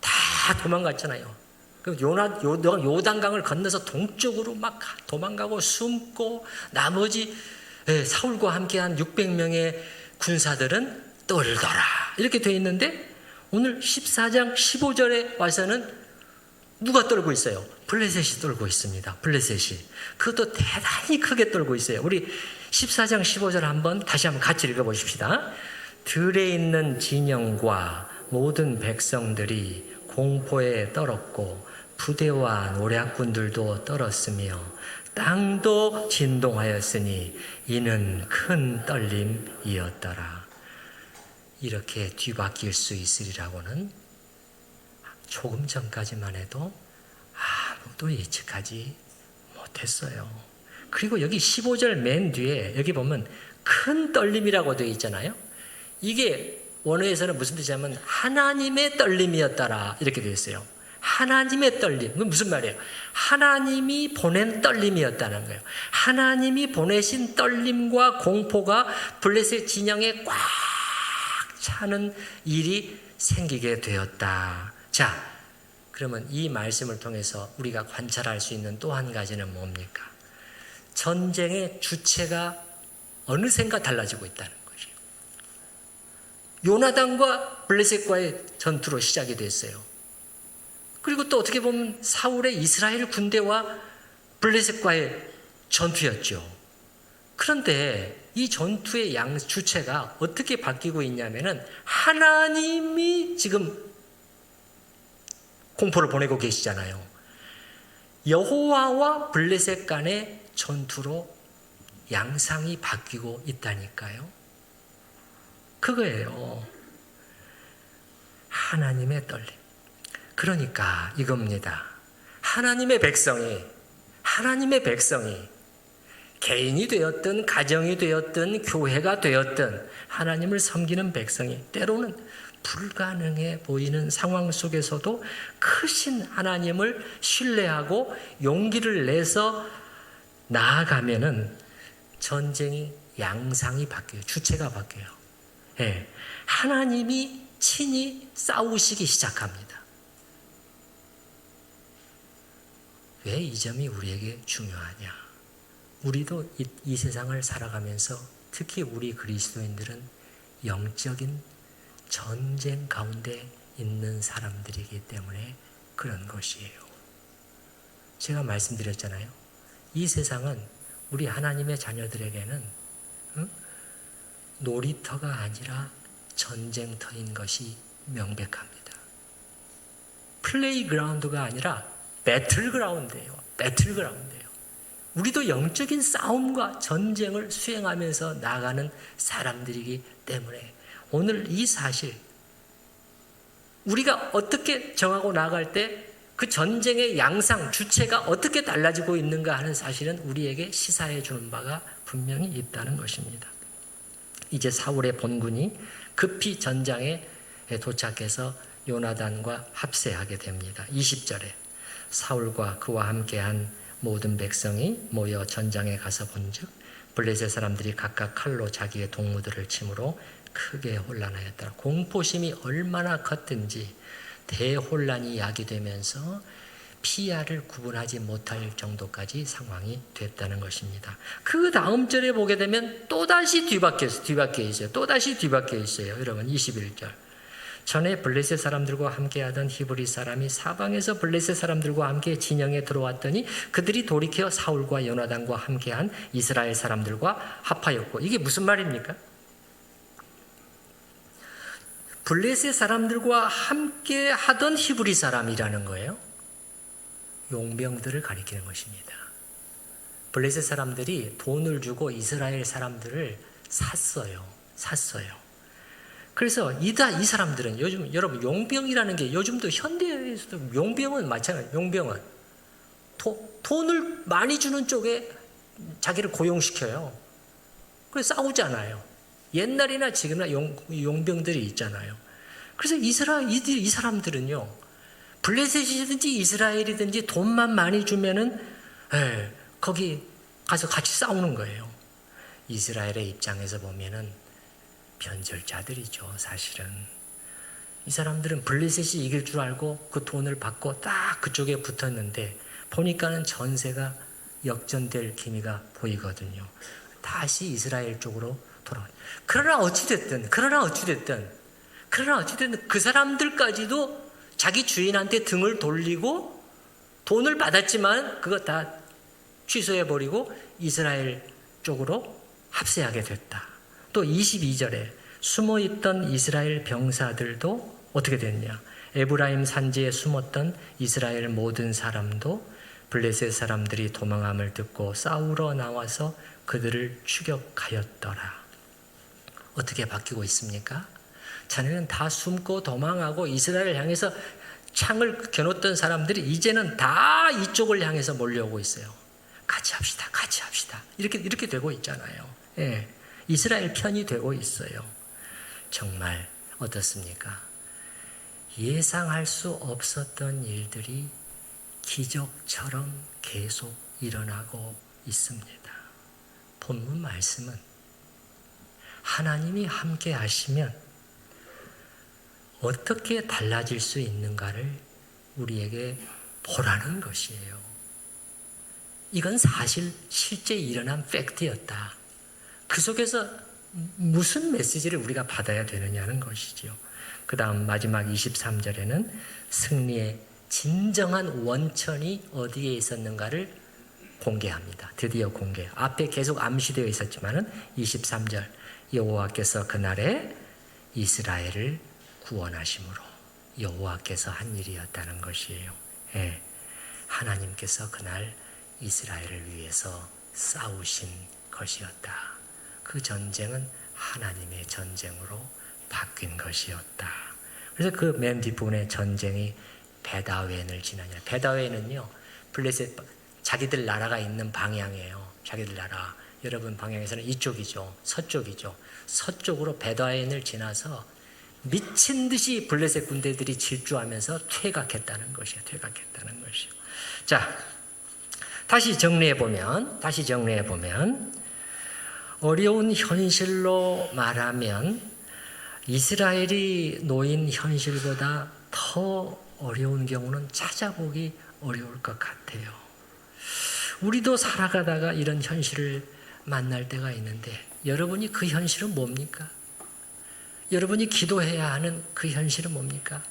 다 도망갔잖아요. 요단강을 건너서 동쪽으로 막 도망가고 숨고, 나머지 사울과 함께한 600명의 군사들은 떨더라, 이렇게 되어 있는데, 오늘 14장 15절에 와서는 누가 떨고 있어요? 블레셋이 떨고 있습니다. 블레셋이. 그것도 대단히 크게 떨고 있어요. 우리 14장 15절 다시 한번 같이 읽어보십시다. 들에 있는 진영과 모든 백성들이 공포에 떨었고 부대와 노략군들도 떨었으며 땅도 진동하였으니 이는 큰 떨림이었더라. 이렇게 뒤바뀔 수 있으리라고는 조금 전까지만 해도 아무도 예측하지 못했어요. 그리고 여기 15절 맨 뒤에 여기 보면 큰 떨림이라고 되어 있잖아요. 이게 원어에서는 무슨 뜻이냐면 하나님의 떨림이었더라, 이렇게 되어 있어요. 하나님의 떨림. 그건 무슨 말이에요? 하나님이 보낸 떨림이었다는 거예요. 하나님이 보내신 떨림과 공포가 블레셋 진영에 꽉 차는 일이 생기게 되었다. 자, 그러면 이 말씀을 통해서 우리가 관찰할 수 있는 또 한 가지는 뭡니까? 전쟁의 주체가 어느샌가 달라지고 있다는 거죠. 요나단과 블레셋과의 전투로 시작이 됐어요. 그리고 또 어떻게 보면 사울의 이스라엘 군대와 블레셋과의 전투였죠. 그런데 이 전투의 주체가 어떻게 바뀌고 있냐면은 하나님이 지금 공포를 보내고 계시잖아요. 여호와와 블레셋 간의 전투로 양상이 바뀌고 있다니까요. 그거예요. 하나님의 떨림. 그러니까 이겁니다. 하나님의 백성이 개인이 되었든 가정이 되었든 교회가 되었든 하나님을 섬기는 백성이 때로는 불가능해 보이는 상황 속에서도 크신 하나님을 신뢰하고 용기를 내서 나아가면은 전쟁이 양상이 바뀌어요. 주체가 바뀌어요. 예, 하나님이 친히 싸우시기 시작합니다. 왜 이 점이 우리에게 중요하냐? 우리도 이 세상을 살아가면서 특히 우리 그리스도인들은 영적인 전쟁 가운데 있는 사람들이기 때문에 그런 것이에요. 제가 말씀드렸잖아요. 이 세상은 우리 하나님의 자녀들에게는 놀이터가 아니라 전쟁터인 것이 명백합니다. 플레이그라운드가 아니라 배틀그라운드예요. 배틀그라운드예요. 우리도 영적인 싸움과 전쟁을 수행하면서 나가는 사람들이기 때문에 오늘 이 사실, 우리가 어떻게 정하고 나갈 때 그 전쟁의 양상, 주체가 어떻게 달라지고 있는가 하는 사실은 우리에게 시사해 주는 바가 분명히 있다는 것입니다. 이제 사울의 본군이 급히 전장에 도착해서 요나단과 합세하게 됩니다. 20절에 사울과 그와 함께한 모든 백성이 모여 전장에 가서 본즉 블레셋 사람들이 각각 칼로 자기의 동무들을 치므로 크게 혼란하였더라. 공포심이 얼마나 컸든지 대혼란이 야기되면서 피아를 구분하지 못할 정도까지 상황이 됐다는 것입니다. 그 다음 절에 보게 되면 또다시 뒤바뀌어 있어요. 또다시 뒤바뀌어 있어요. 여러분 21절. 전에 블레셋 사람들과 함께하던 히브리 사람이 사방에서 블레셋 사람들과 함께 진영에 들어왔더니 그들이 돌이켜 사울과 요나단과 함께한 이스라엘 사람들과 합하였고, 이게 무슨 말입니까? 블레셋 사람들과 함께하던 히브리 사람이라는 거예요. 용병들을 가리키는 것입니다. 블레셋 사람들이 돈을 주고 이스라엘 사람들을 샀어요. 그래서 이 사람들은 요즘, 여러분, 용병이라는 게 요즘도 현대에서도 용병은 마찬가지예요. 용병은 돈을 많이 주는 쪽에 자기를 고용시켜요. 그래서 싸우잖아요. 옛날이나 지금이나 용병들이 있잖아요. 그래서 이 사람들은요, 블레셋이든지 이스라엘이든지 돈만 많이 주면은 거기 가서 같이 싸우는 거예요. 이스라엘의 입장에서 보면은 변절자들이죠, 사실은. 이 사람들은 블레셋이 이길 줄 알고 그 돈을 받고 딱 그쪽에 붙었는데 보니까는 전세가 역전될 기미가 보이거든요. 다시 이스라엘 쪽으로 돌아와요. 그러나 어찌됐든 그 사람들까지도 자기 주인한테 등을 돌리고 돈을 받았지만 그거 다 취소해버리고 이스라엘 쪽으로 합세하게 됐다. 또 22절에 숨어있던 이스라엘 병사들도 어떻게 됐냐? 에브라임 산지에 숨었던 이스라엘 모든 사람도 블레셋 사람들이 도망함을 듣고 싸우러 나와서 그들을 추격하였더라. 어떻게 바뀌고 있습니까? 자네는 다 숨고 도망하고 이스라엘을 향해서 창을 겨눴던 사람들이 이제는 다 이쪽을 향해서 몰려오고 있어요. 같이 합시다. 이렇게 되고 있잖아요. 예. 이스라엘 편이 되고 있어요. 정말 어떻습니까? 예상할 수 없었던 일들이 기적처럼 계속 일어나고 있습니다. 본문 말씀은 하나님이 함께 하시면 어떻게 달라질 수 있는가를 우리에게 보라는 것이에요. 이건 실제 일어난 팩트였다. 그 속에서 무슨 메시지를 우리가 받아야 되느냐는 것이죠. 그 다음 마지막 23절에는 승리의 진정한 원천이 어디에 있었는가를 공개합니다. 드디어 공개. 앞에 계속 암시되어 있었지만은 23절 여호와께서 그날에 이스라엘을 구원하심으로 여호와께서 한 일이었다는 것이에요. 예. 하나님께서 그날 이스라엘을 위해서 싸우신 것이었다. 그 전쟁은 하나님의 전쟁으로 바뀐 것이었다. 그래서 그 맨 뒷부분에 전쟁이 베다웬을 지나냐. 베다웬은요, 블레셋 자기들 나라가 있는 방향이에요. 자기들 나라. 여러분 방향에서는 이쪽이죠. 서쪽이죠. 서쪽으로 베다웬을 지나서 미친 듯이 블레셋 군대들이 질주하면서 퇴각했다는 것이에요. 자, 다시 정리해 보면 어려운 현실로 말하면 이스라엘이 놓인 현실보다 더 어려운 경우는 찾아보기 어려울 것 같아요. 우리도 살아가다가 이런 현실을 만날 때가 있는데 여러분이 그 현실은 뭡니까? 여러분이 기도해야 하는 그 현실은 뭡니까?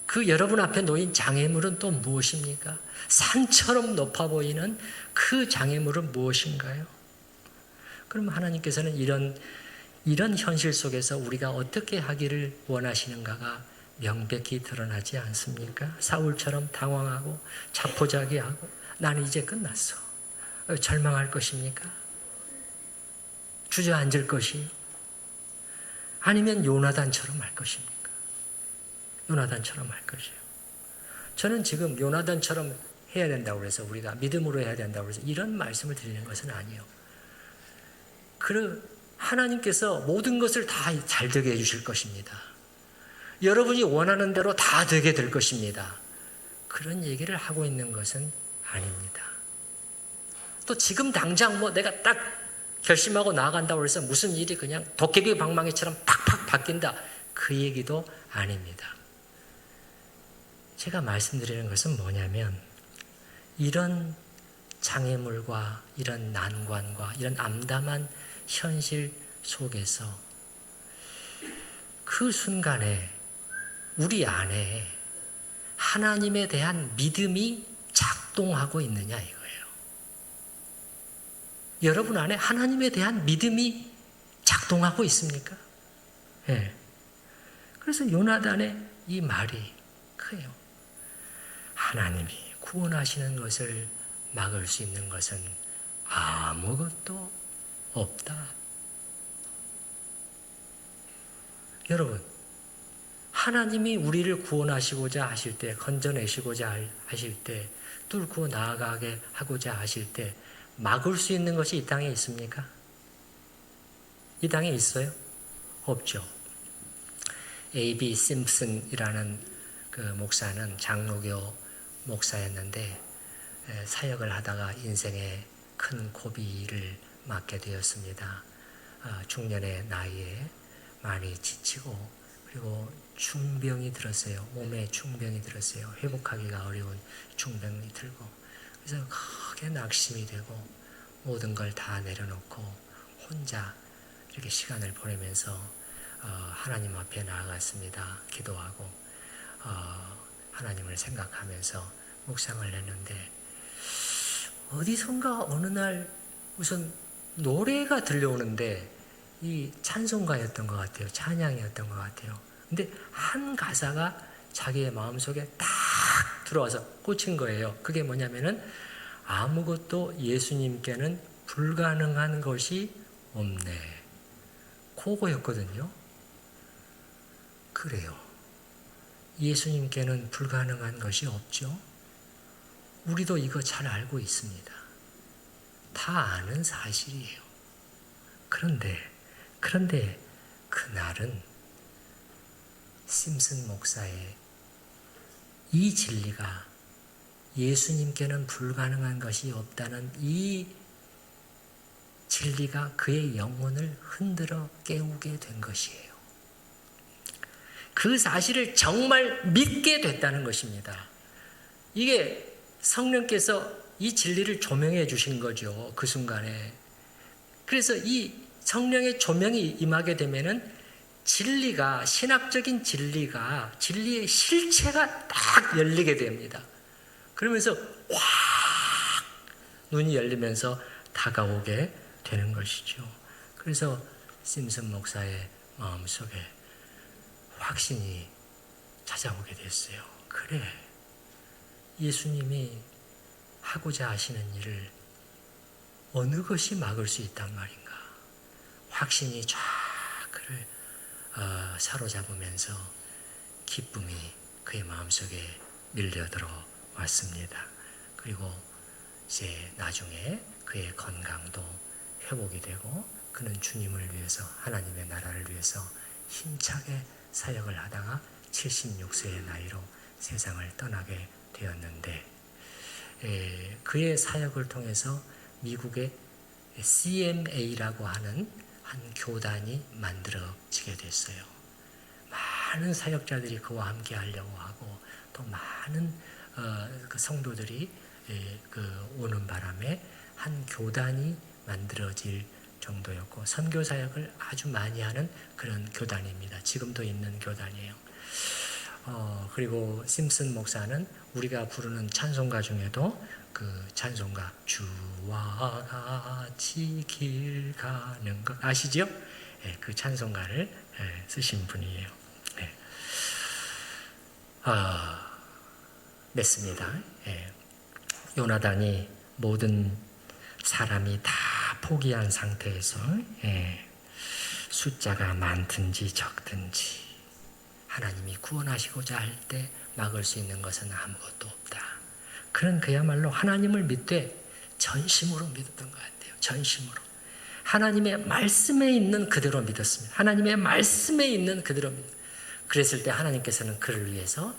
그 여러분 앞에 놓인 장애물은 또 무엇입니까? 산처럼 높아 보이는 그 장애물은 무엇인가요? 그럼 하나님께서는 이런 현실 속에서 우리가 어떻게 하기를 원하시는가가 명백히 드러나지 않습니까? 사울처럼 당황하고 자포자기하고 나는 이제 끝났어. 절망할 것입니까? 주저앉을 것이요? 아니면 요나단처럼 할 것입니까? 요나단처럼 할 것이요. 저는 지금 요나단처럼 해야 된다고 해서 우리가 믿음으로 해야 된다고 해서 이런 말씀을 드리는 것은 아니에요. 하나님께서 모든 것을 다 잘 되게 해주실 것입니다. 여러분이 원하는 대로 다 되게 될 것입니다. 그런 얘기를 하고 있는 것은 아닙니다. 또 지금 당장 내가 딱 결심하고 나아간다고 해서 무슨 일이 그냥 도깨비 방망이처럼 팍팍 바뀐다, 그 얘기도 아닙니다. 제가 말씀드리는 것은 뭐냐면, 이런 장애물과 이런 난관과 이런 암담한 현실 속에서 그 순간에 우리 안에 하나님에 대한 믿음이 작동하고 있느냐 이거예요. 여러분 안에 하나님에 대한 믿음이 작동하고 있습니까? 네. 그래서 요나단의 이 말이 커요. 하나님이 구원하시는 것을 막을 수 있는 것은 아무것도 없다. 여러분, 하나님이 우리를 구원하시고자 하실 때, 건져내시고자 하실 때, 뚫고 나아가게 하고자 하실 때 막을 수 있는 것이 이 땅에 있습니까? 이 땅에 있어요? 없죠. A.B. 심슨이라는 그 목사는 장로교 목사였는데 사역을 하다가 인생의 큰 고비를 맞게 되었습니다. 중년의 나이에 많이 지치고, 그리고 중병이 들었어요. 몸에 중병이 들었어요. 회복하기가 어려운 중병이 들고, 그래서 크게 낙심이 되고 모든 걸 다 내려놓고 혼자 이렇게 시간을 보내면서 하나님 앞에 나아갔습니다. 기도하고 하나님을 생각하면서 묵상을 했는데, 어디선가 어느 날 무슨 노래가 들려오는데 이 찬송가였던 것 같아요. 찬양이었던 것 같아요. 근데 한 가사가 자기의 마음속에 딱 들어와서 꽂힌 거예요. 그게 뭐냐면은 아무것도 예수님께는 불가능한 것이 없네. 그거였거든요. 그래요. 예수님께는 불가능한 것이 없죠. 우리도 이거 잘 알고 있습니다. 다 아는 사실이에요. 그런데 그날은 심슨 목사의 이 진리가, 예수님께는 불가능한 것이 없다는 이 진리가 그의 영혼을 흔들어 깨우게 된 것이에요. 그 사실을 정말 믿게 됐다는 것입니다. 이게 성령께서 이 진리를 조명해 주신 거죠. 그 순간에. 그래서 이 성령의 조명이 임하게 되면은 진리가, 신학적인 진리가, 진리의 실체가 딱 열리게 됩니다. 그러면서 확 눈이 열리면서 다가오게 되는 것이죠. 그래서 심슨 목사의 마음속에 확신이 찾아오게 됐어요. 그래, 예수님이 하고자 하시는 일을 어느 것이 막을 수 있단 말인가. 확신이 쫙 그를 사로잡으면서 기쁨이 그의 마음속에 밀려들어 왔습니다. 그리고 이제 나중에 그의 건강도 회복이 되고, 그는 주님을 위해서, 하나님의 나라를 위해서 힘차게 사역을 하다가 76세의 나이로 세상을 떠나게 되었는데, 그의 사역을 통해서 미국의 CMA라고 하는 한 교단이 만들어지게 됐어요. 많은 사역자들이 그와 함께 하려고 하고, 또 많은 그 성도들이 오는 바람에 한 교단이 만들어질 정도였고, 선교 사역을 아주 많이 하는 그런 교단입니다. 지금도 있는 교단이에요. 그리고 심슨 목사는 우리가 부르는 찬송가 중에도 그 찬송가 주와 같이 길 가는 것 아시죠? 그 찬송가를 쓰신 분이에요. 맺습니다. 요나단이 모든 사람이 다 포기한 상태에서 숫자가 많든지 적든지 하나님이 구원하시고자 할 때 막을 수 있는 것은 아무것도 없다. 그는 그야말로 하나님을 믿되 전심으로 믿었던 것 같아요. 전심으로. 하나님의 말씀에 있는 그대로 믿었습니다. 하나님의 말씀에 있는 그대로 믿었습니다. 그랬을 때 하나님께서는 그를 위해서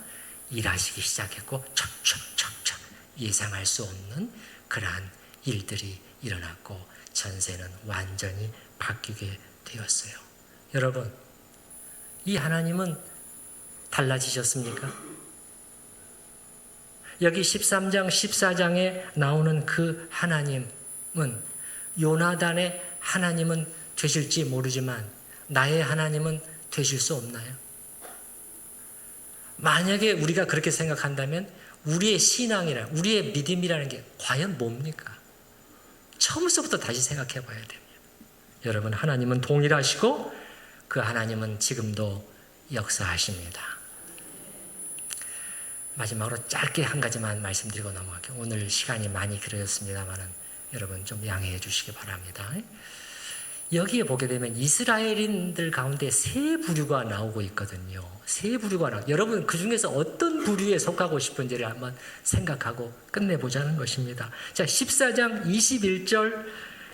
일하시기 시작했고, 척척척척 예상할 수 없는 그러한 일들이 일어났고, 전세는 완전히 바뀌게 되었어요. 여러분, 이 하나님은 달라지셨습니까? 여기 13장, 14장에 나오는 그 하나님은 요나단의 하나님은 되실지 모르지만 나의 하나님은 되실 수 없나요? 만약에 우리가 그렇게 생각한다면 우리의 신앙이라, 우리의 믿음이라는 게 과연 뭡니까? 처음부터 다시 생각해 봐야 됩니다. 여러분, 하나님은 동일하시고 그 하나님은 지금도 역사하십니다. 마지막으로 짧게 한 가지만 말씀드리고 넘어갈게요. 오늘 시간이 많이 길어졌습니다만 여러분 좀 양해해 주시기 바랍니다. 여기에 보게 되면 이스라엘인들 가운데 세 부류가 나오고 있거든요. 세 부류가 나오고, 여러분 그 중에서 어떤 부류에 속하고 싶은지를 한번 생각하고 끝내보자는 것입니다. 자, 14장 21절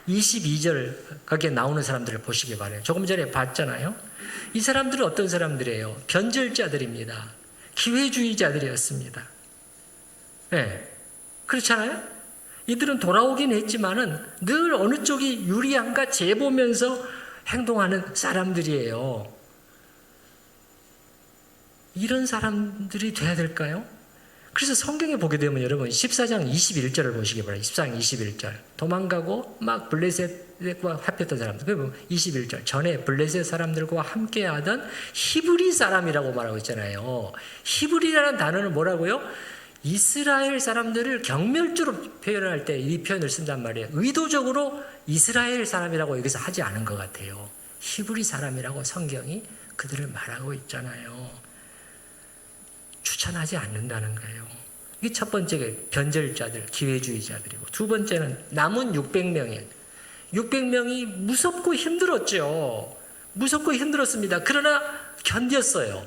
22절 거기에 나오는 사람들을 보시기 바라요. 조금 전에 봤잖아요. 이 사람들은 어떤 사람들이에요? 변절자들입니다. 기회주의자들이었습니다. 네, 그렇잖아요. 이들은 돌아오긴 했지만은 늘 어느 쪽이 유리한가 재보면서 행동하는 사람들이에요. 이런 사람들이 돼야 될까요? 그래서 성경에 보게 되면 여러분 14장 21절을 보시기 바랍니다. 14장 21절. 도망가고 막 블레셋과 합했던 사람들. 그러면 21절. 전에 블레셋 사람들과 함께하던 히브리 사람이라고 말하고 있잖아요. 히브리라는 단어는 뭐라고요? 이스라엘 사람들을 경멸주로 표현할 때 이 표현을 쓴단 말이에요. 의도적으로 이스라엘 사람이라고 여기서 하지 않은 것 같아요. 히브리 사람이라고 성경이 그들을 말하고 있잖아요. 추천하지 않는다는 거예요. 이게 첫 번째가 변절자들, 기회주의자들이고, 두 번째는 남은 600명이에요. 600명이 무섭고 힘들었죠. 무섭고 힘들었습니다. 그러나 견뎠어요.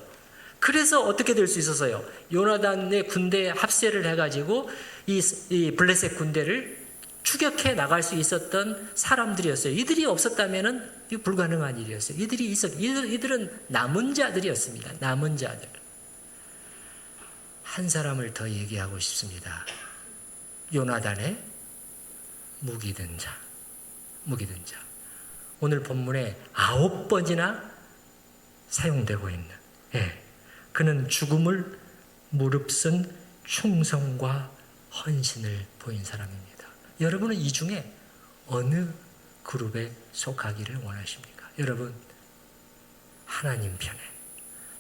그래서 어떻게 될 수 있었어요? 요나단의 군대에 합세를 해가지고 이 블레셋 군대를 추격해 나갈 수 있었던 사람들이었어요. 이들이 없었다면 불가능한 일이었어요. 이들은 남은 자들이었습니다. 남은 자들. 한 사람을 더 얘기하고 싶습니다. 요나단의 무기든 자. 오늘 본문에 9번이나 사용되고 있는, 그는 죽음을 무릅쓴 충성과 헌신을 보인 사람입니다. 여러분은 이 중에 어느 그룹에 속하기를 원하십니까? 여러분, 하나님 편에,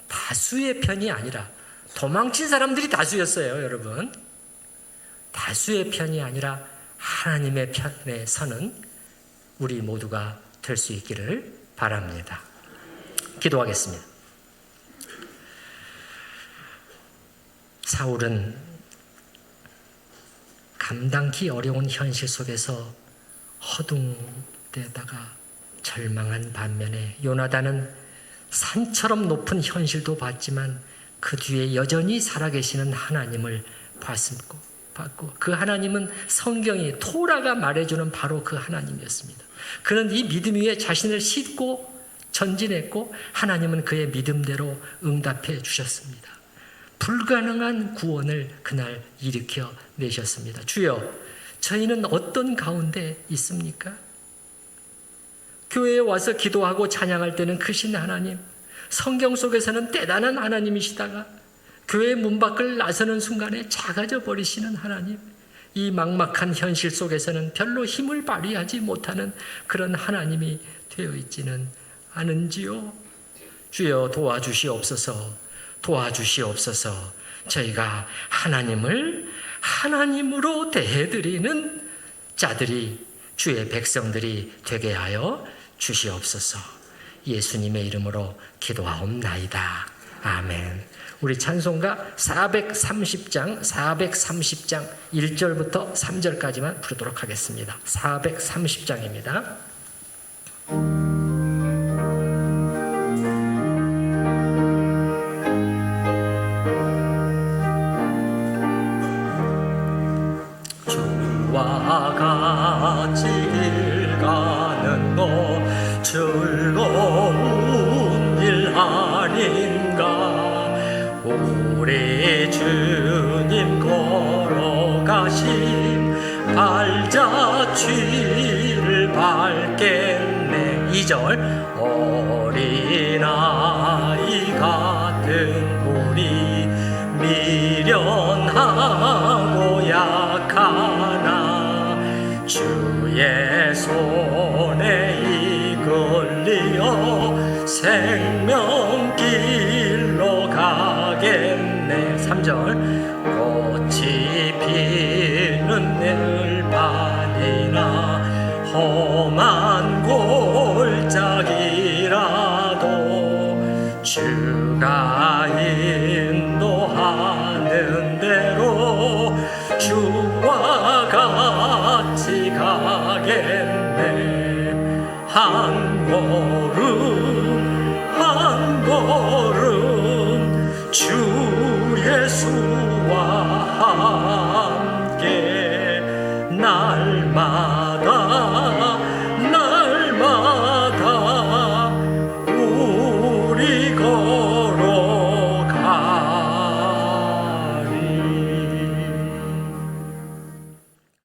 다수의 편이 아니라, 도망친 사람들이 다수였어요, 여러분. 다수의 편이 아니라 하나님의 편에 서는 우리 모두가 될 수 있기를 바랍니다. 기도하겠습니다. 사울은 감당기 어려운 현실 속에서 허둥대다가 절망한 반면에 요나단은 산처럼 높은 현실도 봤지만 그 뒤에 여전히 살아계시는 하나님을 봤고 그 하나님은 성경이 토라가 말해주는 바로 그 하나님이었습니다. 그는 이 믿음 위에 자신을 싣고 전진했고 하나님은 그의 믿음대로 응답해 주셨습니다. 불가능한 구원을 그날 일으켜 내셨습니다. 주여, 저희는 어떤 가운데 있습니까? 교회에 와서 기도하고 찬양할 때는 크신 하나님, 성경 속에서는 대단한 하나님이시다가 교회 문 밖을 나서는 순간에 작아져 버리시는 하나님, 이 막막한 현실 속에서는 별로 힘을 발휘하지 못하는 그런 하나님이 되어 있지는 않은지요? 주여 도와주시옵소서. 저희가 하나님을 하나님으로 대해드리는 자들이, 주의 백성들이 되게 하여 주시옵소서. 예수님의 이름으로 기도하옵나이다. 아멘. 우리 찬송가 430장 1절부터 3절까지만 부르도록 하겠습니다. 430장입니다. 주와 같이 길 가는 것 즐거운 일 아닌가. 우리 주님 걸어가신 발자취를 2절 어린아이 같은 우리 미련하고 약하나 주의 손에 이끌리어 생명길로 가겠네. 3절 꽃이 피는 들판이나 험한 골짜기라도 주가 인도하는 대로 주와 같이 가겠네. 한 걸음 한 걸음 주 예수와 함께 날마다